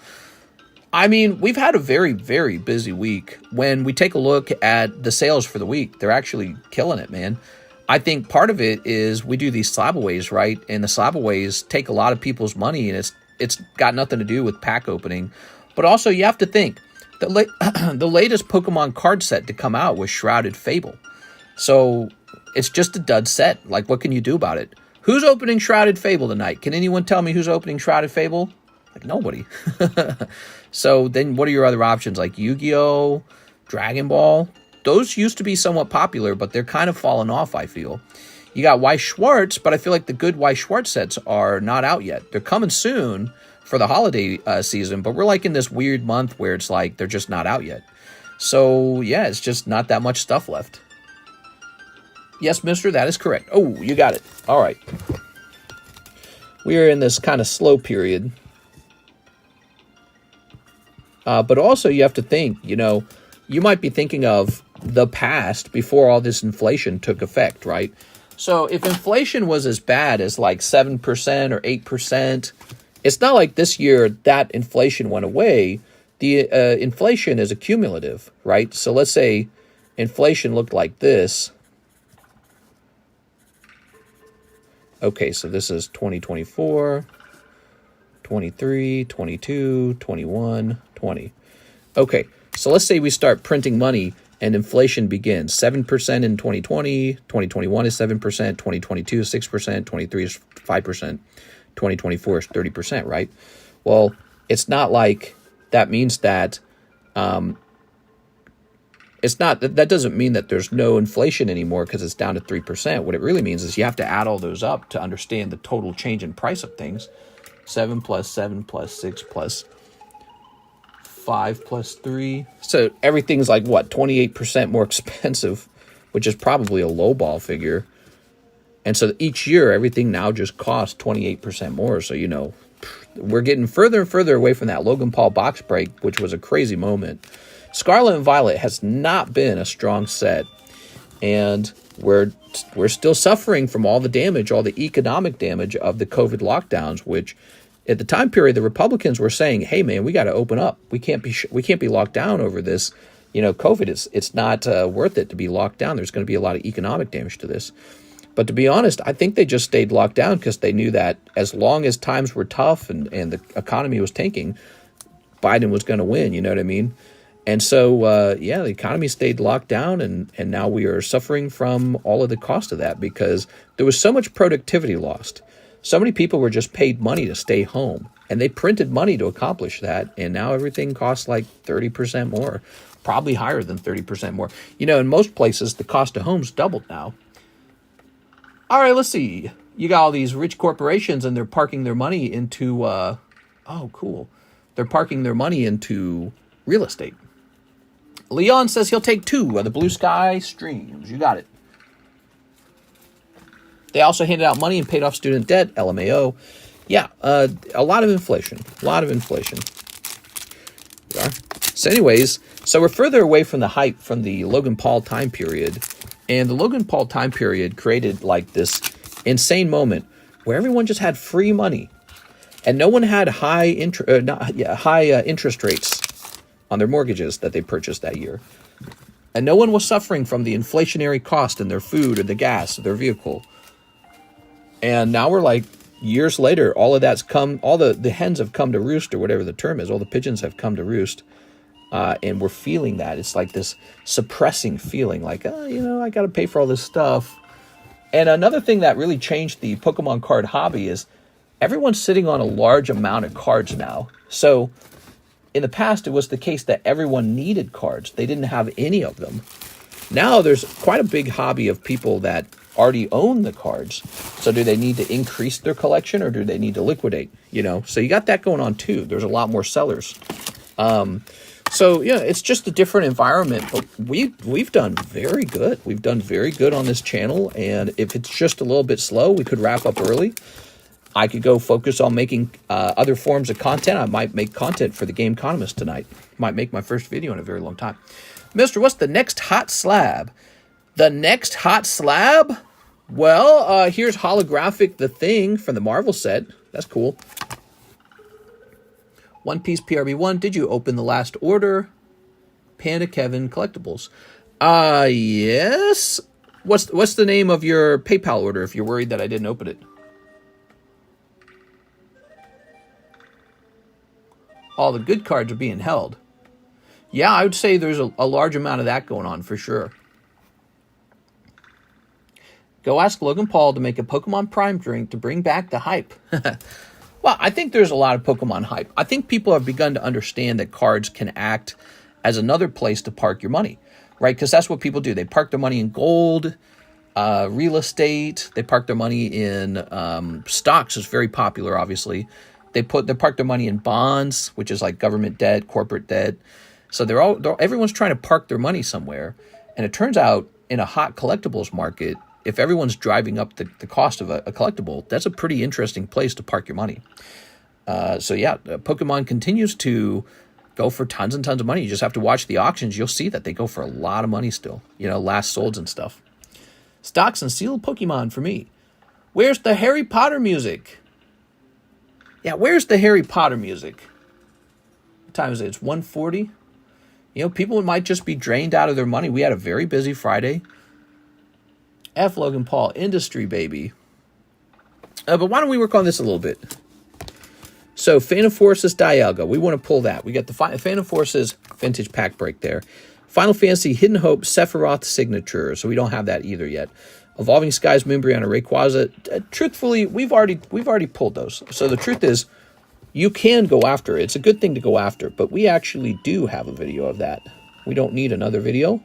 I mean, we've had a very, very busy week. When we take a look at the sales for the week, they're actually killing it, man. I think part of it is we do these slabaways, right? And the slabaways take a lot of people's money, and it's got nothing to do with pack opening. But also, you have to think, the latest Pokemon card set to come out was Shrouded Fable. So it's just a dud set. Like, what can you do about it? Who's opening Shrouded Fable tonight? Can anyone tell me who's opening Shrouded Fable? Like, nobody. So then what are your other options? Like Yu-Gi-Oh!, Dragon Ball? Those used to be somewhat popular, but they're kind of fallen off, I feel. You got Weiss Schwarz, but I feel like the good Weiss Schwarz sets are not out yet. They're coming soon for the holiday season, but we're like in this weird month where it's like they're just not out yet. So, yeah, it's just not that much stuff left. Yes, mister, that is correct. Oh, you got it. All right. We are in this kind of slow period. But also you have to think, you might be thinking of the past before all this inflation took effect, right? So if inflation was as bad as like 7% or 8%, it's not like this year that inflation went away. The inflation is accumulative, right? So let's say inflation looked like this. Okay, so this is 2024, 23, 22, 21, 20. Okay, so let's say we start printing money and inflation begins. 7% in 2020, 2021 is 7%, 2022 is 6%, 23 is 5%, 2024 is 30%, right? Well, it's not like that means that that doesn't mean that there's no inflation anymore because it's down to 3%. What it really means is you have to add all those up to understand the total change in price of things. 7 plus 7 plus 6 plus 5 plus 3. So everything's like, what, 28% more expensive, which is probably a lowball figure. And so each year, everything now just costs 28% more. So, we're getting further and further away from that Logan Paul box break, which was a crazy moment. Scarlet and Violet has not been a strong set. And we're still suffering from all the damage, all the economic damage of the COVID lockdowns, which at the time period, the Republicans were saying, hey, man, we got to open up. We can't be locked down over this. COVID, it's not worth it to be locked down. There's going to be a lot of economic damage to this. But to be honest, I think they just stayed locked down because they knew that as long as times were tough and the economy was tanking, Biden was going to win. You know what I mean? And so, the economy stayed locked down, and now we are suffering from all of the cost of that because there was so much productivity lost. So many people were just paid money to stay home, and they printed money to accomplish that, and now everything costs like 30% more, probably higher than 30% more. In most places, the cost of homes doubled now. All right, let's see. You got all these rich corporations, and they're parking their money into, cool. They're parking their money into real estate. Leon says he'll take 2 of the Blue Sky streams. You got it. They also handed out money and paid off student debt, LMAO. Yeah, a lot of inflation. A lot of inflation. We are. So anyways, we're further away from the hype from the Logan Paul time period. And the Logan Paul time period created like this insane moment where everyone just had free money. And no one had high interest rates on their mortgages that they purchased that year. And no one was suffering from the inflationary cost in their food or the gas or their vehicle. And now we're like years later, all of that's come, all the hens have come to roost or whatever the term is. All the pigeons have come to roost. And we're feeling that. It's like this suppressing feeling like, I got to pay for all this stuff. And another thing that really changed the Pokemon card hobby is everyone's sitting on a large amount of cards now. So in the past, it was the case that everyone needed cards. They didn't have any of them. Now there's quite a big hobby of people that already own the cards. So do they need to increase their collection or do they need to liquidate? So you got that going on too. There's a lot more sellers. It's just a different environment, but we've done very good. We've done very good on this channel. And if it's just a little bit slow, we could wrap up early. I could go focus on making other forms of content. I might make content for the TheCardconomist tonight. Might make my first video in a very long time. Mister, what's the next hot slab? The next hot slab? Well, here's holographic The Thing from the Marvel set. That's cool. One Piece PRB1. Did you open the last order? Panda Kevin Collectibles. Yes. What's the name of your PayPal order if you're worried that I didn't open it? All the good cards are being held. Yeah, I would say there's a large amount of that going on for sure. Go ask Logan Paul to make a Pokemon Prime drink to bring back the hype. Well, I think there's a lot of Pokemon hype. I think people have begun to understand that cards can act as another place to park your money, right? Because that's what people do. They park their money in gold, real estate. They park their money in stocks. Is very popular, obviously. They park their money in bonds, which is like government debt, corporate debt. So everyone's trying to park their money somewhere. And it turns out in a hot collectibles market, if everyone's driving up the cost of a collectible, that's a pretty interesting place to park your money. So yeah, Pokemon continues to go for tons and tons of money. You just have to watch the auctions. You'll see that they go for a lot of money still. You know, last solds and stuff. Stocks and sealed Pokemon for me. Where's the Harry Potter music? Yeah, where's the Harry Potter music? What time is it? It's 1:40. You know, people might just be drained out of their money. We had a very busy Friday. F. Logan Paul, industry baby. But why don't we work on this a little bit? So, Phantom Forces Dialga. We want to pull that. We got the Phantom Forces vintage pack break there. Final Fantasy Hidden Hope Sephiroth Signature. So we don't have that either yet. Evolving Skies Moonbriana Rayquaza. Truthfully, we've already pulled those. So the truth is, you can go after it. It's a good thing to go after. But we actually do have a video of that. We don't need another video.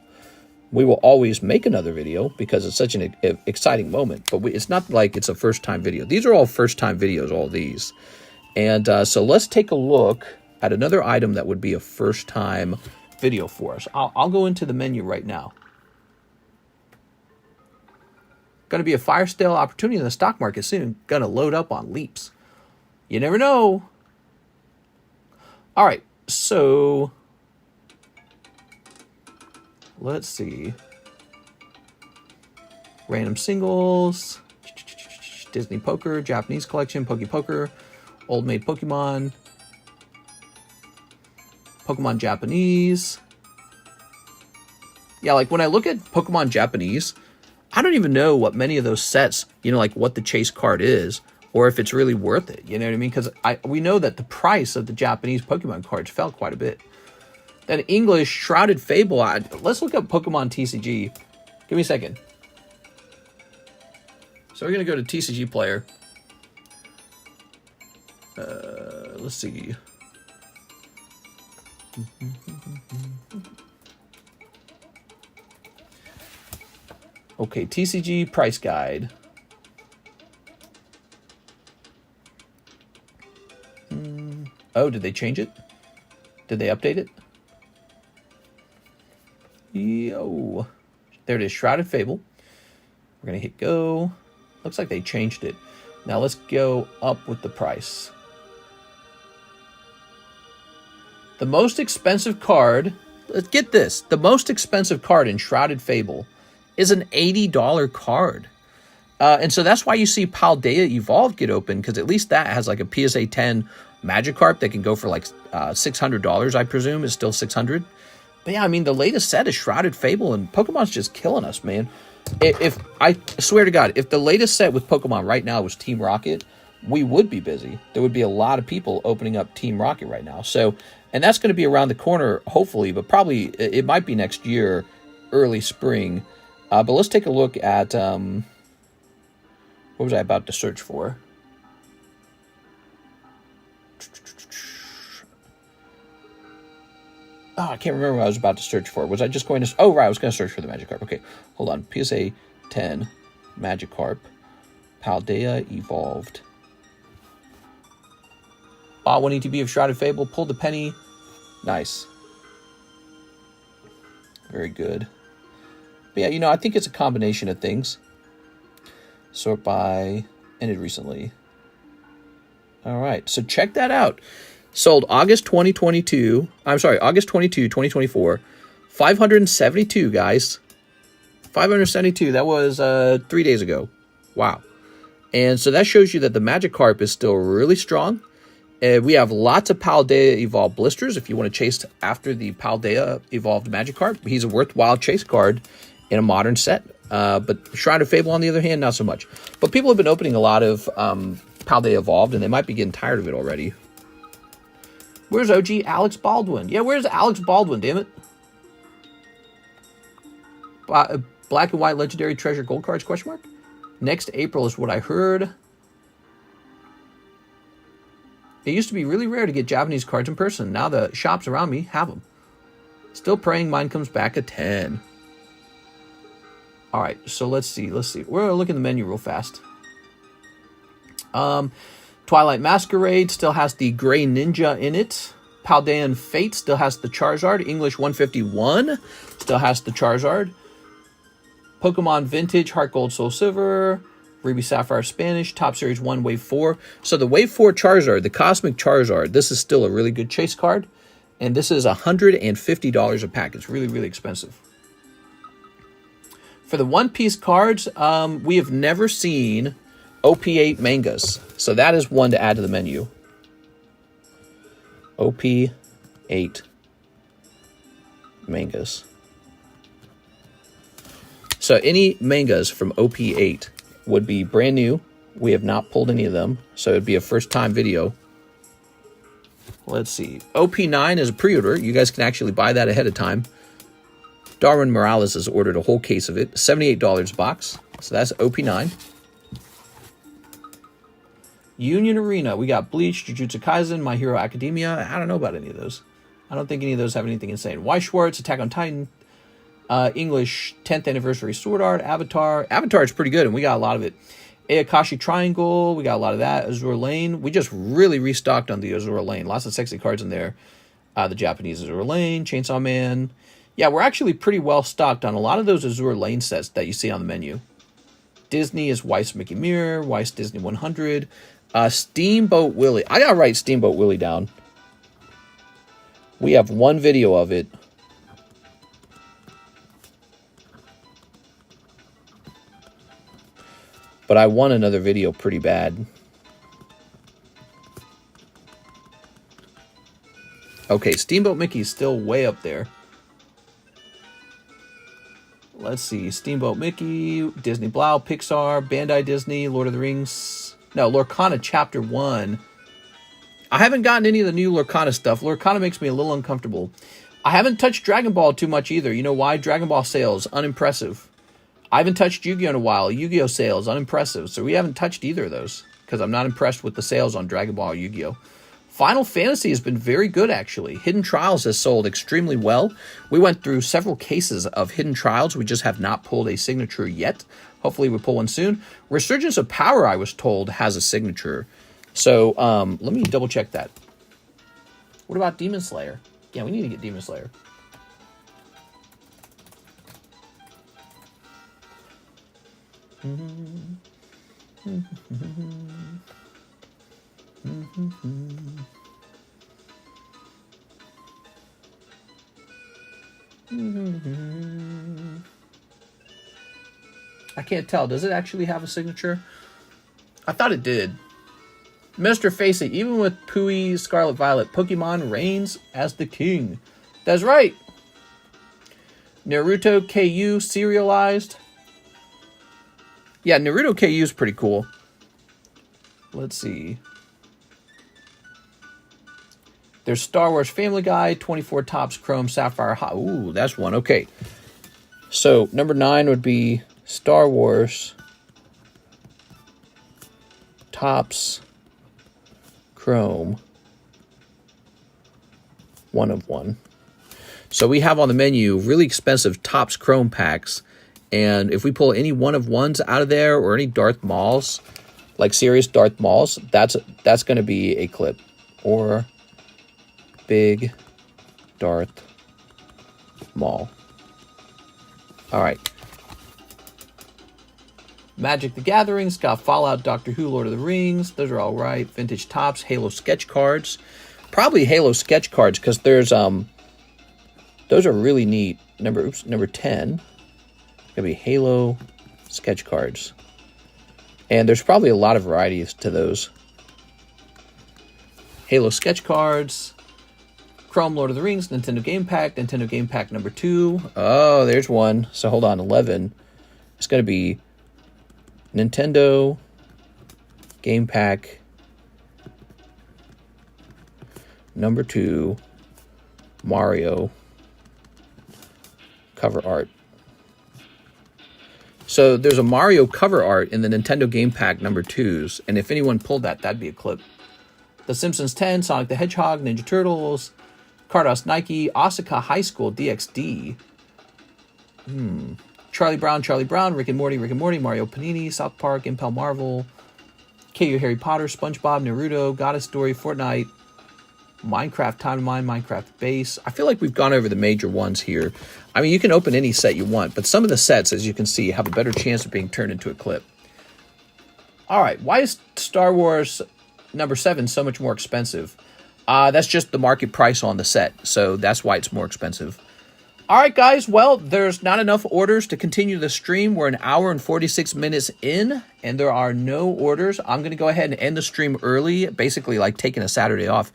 We will always make another video because it's such an exciting moment. But it's not like it's a first-time video. These are all first-time videos, all these. And so let's take a look at another item that would be a first-time video for us. I'll go into the menu right now. Going to be a fire sale opportunity in the stock market soon. Going to load up on leaps. You never know. All right, so let's see. Random singles, Disney Poker, Japanese collection, Poker, Old Maid Pokemon, Pokemon Japanese. Yeah, like when I look at Pokemon Japanese, I don't even know what many of those sets, you know, like what the chase card is, or if it's really worth it. You know what I mean? Because we know that the price of the Japanese Pokemon cards fell quite a bit. Then English Shrouded Fable. Let's look up Pokemon TCG. Give me a second. So we're going to go to TCG Player. Let's see. Okay, TCG Price Guide. Oh, did they change it? Did they update it? Yo. There it is, Shrouded Fable. We're going to hit go. Looks like they changed it. Now let's go up with the price. The most expensive card, let's get this. The most expensive card in Shrouded Fable is an $80 card. And so that's why you see Paldea Evolved get open, because at least that has like a PSA 10 Magikarp that can go for like $600, I presume, is still $600. But yeah, I mean, the latest set is Shrouded Fable, and Pokemon's just killing us, man. If I swear to God, if the latest set with Pokemon right now was Team Rocket, we would be busy. There would be a lot of people opening up Team Rocket right now. So, and that's going to be around the corner, hopefully, but probably it might be next year, early spring. But let's take a look at, what was I about to search for? Oh, I can't remember what I was about to search for. Was I just going to... Oh, right, I was going to search for the Magikarp. Okay, hold on. PSA 10 Magikarp. Paldea Evolved. 1 ETB of Shrouded Fable. Pulled the penny. Nice. Very good. But yeah, you know, I think it's a combination of things. Sort by... Ended recently. All right, so check that out. Sold August 2022. I'm sorry, August 22, 2024. 572, guys. 572. That was 3 days ago. Wow. And so that shows you that the Magikarp is still really strong. We have lots of Paldea Evolved blisters if you want to chase after the Paldea Evolved Magikarp. He's a worthwhile chase card in a modern set. But Shrine of Fable, on the other hand, not so much. But people have been opening a lot of Paldea Evolved, and they might be getting tired of it already. Where's OG Alex Baldwin? Yeah, where's Alex Baldwin, damn it? Black and White Legendary Treasure Gold Cards, question mark? Next April is what I heard. It used to be really rare to get Japanese cards in person. Now the shops around me have them. Still praying mine comes back at 10. All right, so let's see. We're going to look at the menu real fast. Twilight Masquerade still has the Gray Ninja in it. Paldean Fate still has the Charizard. English 151 still has the Charizard. Pokemon Vintage, Heart Gold, Soul Silver, Ruby Sapphire Spanish, Top Series 1, Wave 4. So the Wave 4 Charizard, the Cosmic Charizard, this is still a really good chase card. And this is $150 a pack. It's really, really expensive. For the One Piece cards, we have never seen OP8 mangas. So that is one to add to the menu. OP8 mangas. So any mangas from OP8 would be brand new. We have not pulled any of them, so it'd be a first time video. Let's see. OP9 is a pre-order. You guys can actually buy that ahead of time. Darwin Morales has ordered a whole case of it. $78 a box. So that's OP9. Union Arena. We got Bleach, Jujutsu Kaisen, My Hero Academia. I don't know about any of those. I don't think any of those have anything insane. Weiss Schwartz, Attack on Titan. English 10th Anniversary Sword Art. Avatar. Avatar is pretty good, and we got a lot of it. Ayakashi Triangle. We got a lot of that. Azure Lane. We just really restocked on the Azure Lane. Lots of sexy cards in there. The Japanese Azure Lane. Chainsaw Man. Yeah, we're actually pretty well stocked on a lot of those Azure Lane sets that you see on the menu. Disney is Weiss Mickey Mirror. Weiss Disney 100. Steamboat Willie. I gotta write Steamboat Willie down. We have one video of it. But I want another video pretty bad. Okay, Steamboat Mickey's still way up there. Let's see. Steamboat Mickey, Disney Blau, Pixar, Bandai Disney, Lord of the Rings. No, Lorcana Chapter 1. I haven't gotten any of the new Lorcana stuff. Lorcana makes me a little uncomfortable. I haven't touched Dragon Ball too much either. You know why? Dragon Ball sales, unimpressive. I haven't touched Yu-Gi-Oh! In a while. Yu-Gi-Oh! Sales, unimpressive. So we haven't touched either of those because I'm not impressed with the sales on Dragon Ball or Yu-Gi-Oh! Final Fantasy has been very good, actually. Hidden Trials has sold extremely well. We went through several cases of Hidden Trials. We just have not pulled a signature yet. Hopefully we pull one soon. Resurgence of Power, I was told, has a signature. So let me double check that. What about Demon Slayer? Yeah, we need to get Demon Slayer. I can't tell. Does it actually have a signature? I thought it did. Mr. Facey, even with Pooey, Scarlet Violet, Pokemon reigns as the king. That's right. Naruto KU serialized. Yeah, Naruto KU is pretty cool. Let's see. There's Star Wars Family Guy, 24 Tops Chrome Sapphire Hot. Ooh, that's one. Okay. So, number 9 would be Star Wars Tops Chrome 1 of 1. So we have on the menu really expensive Tops Chrome packs. And if we pull any 1 of 1s out of there or any Darth Mauls, like serious Darth Mauls, that's going to be a clip. Or Big Darth Maul. All right. Magic the Gathering, got Fallout, Doctor Who, Lord of the Rings. Those are all right. Vintage Tops, Halo sketch cards. Probably Halo sketch cards because there's those are really neat. Number 10. going to be Halo sketch cards. And there's probably a lot of varieties to those. Halo sketch cards, Chrome Lord of the Rings, Nintendo Game Pack number 2. Oh, there's one. So hold on, 11. It's going to be Nintendo Game Pack number 2, Mario cover art. So there's a Mario cover art in the Nintendo Game Pack number 2s, and if anyone pulled that, that'd be a clip. The Simpsons 10, Sonic the Hedgehog, Ninja Turtles, Carddass Nike, Osaka High School, DXD. Charlie Brown, Rick and Morty, Mario Panini, South Park, Impel Marvel, KU Harry Potter, SpongeBob, Naruto, Goddess Story, Fortnite, Minecraft Timeline, Minecraft Base. I feel like we've gone over the major ones here. I mean, you can open any set you want, but some of the sets, as you can see, have a better chance of being turned into a clip. All right, why is Star Wars number 7 so much more expensive? That's just the market price on the set, so that's why it's more expensive. All right, guys, well, there's not enough orders to continue the stream. We're an hour and 46 minutes in, and there are no orders. I'm going to go ahead and end the stream early, basically like taking a Saturday off.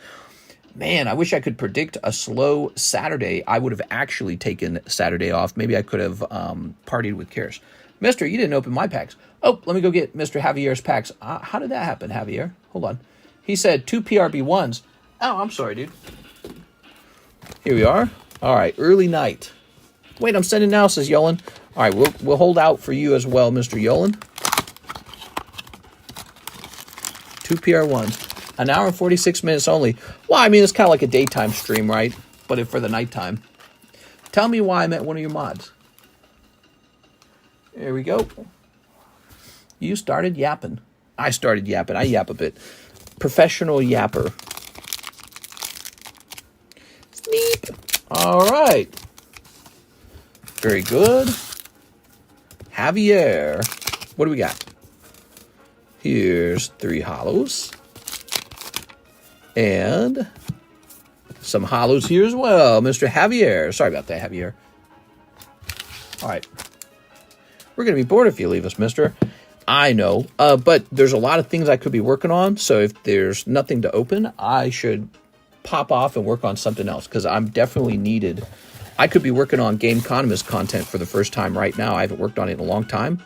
Man, I wish I could predict a slow Saturday. I would have actually taken Saturday off. Maybe I could have partied with Karis. Mister, you didn't open my packs. Oh, let me go get Mr. Javier's packs. How did that happen, Javier? Hold on. He said 2 PRB1s. Oh, I'm sorry, dude. Here we are. All right, early night. Wait, I'm sending now, says Yolan. All right, we'll hold out for you as well, Mr. Yolan. 2 PR1s. An hour and 46 minutes only. Well, I mean, it's kind of like a daytime stream, right? But for the nighttime. Tell me why I met one of your mods. There we go. You started yapping. I started yapping. I yap a bit. Professional yapper. Sneep. All right. Very good. Javier. What do we got? Here's 3 holos. And some holos here as well, Mr. Javier. Sorry about that, Javier. All right. We're going to be bored if you leave us, mister. I know, but there's a lot of things I could be working on, so if there's nothing to open, I should pop off and work on something else, because I'm definitely needed. I could be working on TheCardconomist content for the first time right now. I haven't worked on it in a long time,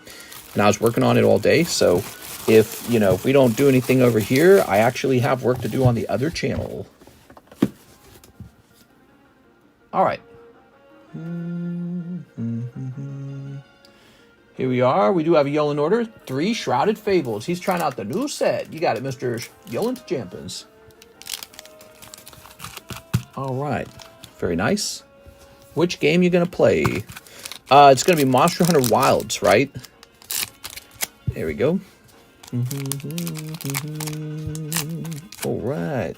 and I was working on it all day, so if we don't do anything over here, I actually have work to do on the other channel. All right. Here we are. We do have a Yolan order. 3 Shrouded Fables. He's trying out the new set. You got it, Mr. Yolan Jampins. All right. Very nice. Which game you going to play? It's going to be Monster Hunter Wilds, right? There we go. All right.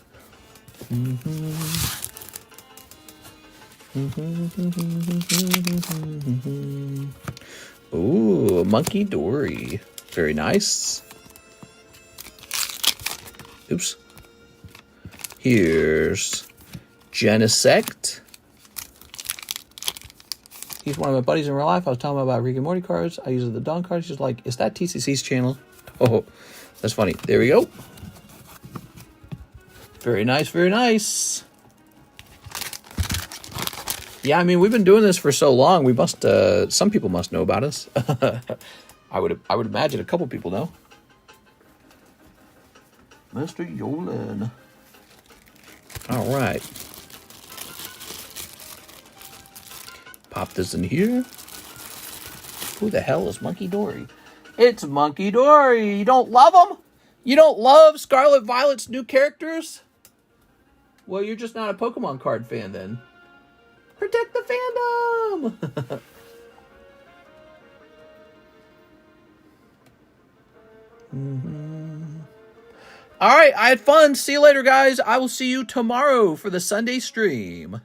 Ooh, Monkey Dory. Very nice. Oops. Here's Genesect. He's one of my buddies in real life. I was telling him about Rick and Morty cards. I use the Dawn cards. He's like, is that TCC's channel? Oh, that's funny. There we go. Very nice, very nice. Yeah, I mean, we've been doing this for so long. We must, some people must know about us. I would imagine a couple people know. Mr. Yolan. All right. Pop this in here. Who the hell is Monkey Dory? It's Monkey Dory. You don't love him? You don't love Scarlet Violet's new characters? Well, you're just not a Pokemon card fan then. Protect the fandom! All right, I had fun. See you later, guys. I will see you tomorrow for the Sunday stream.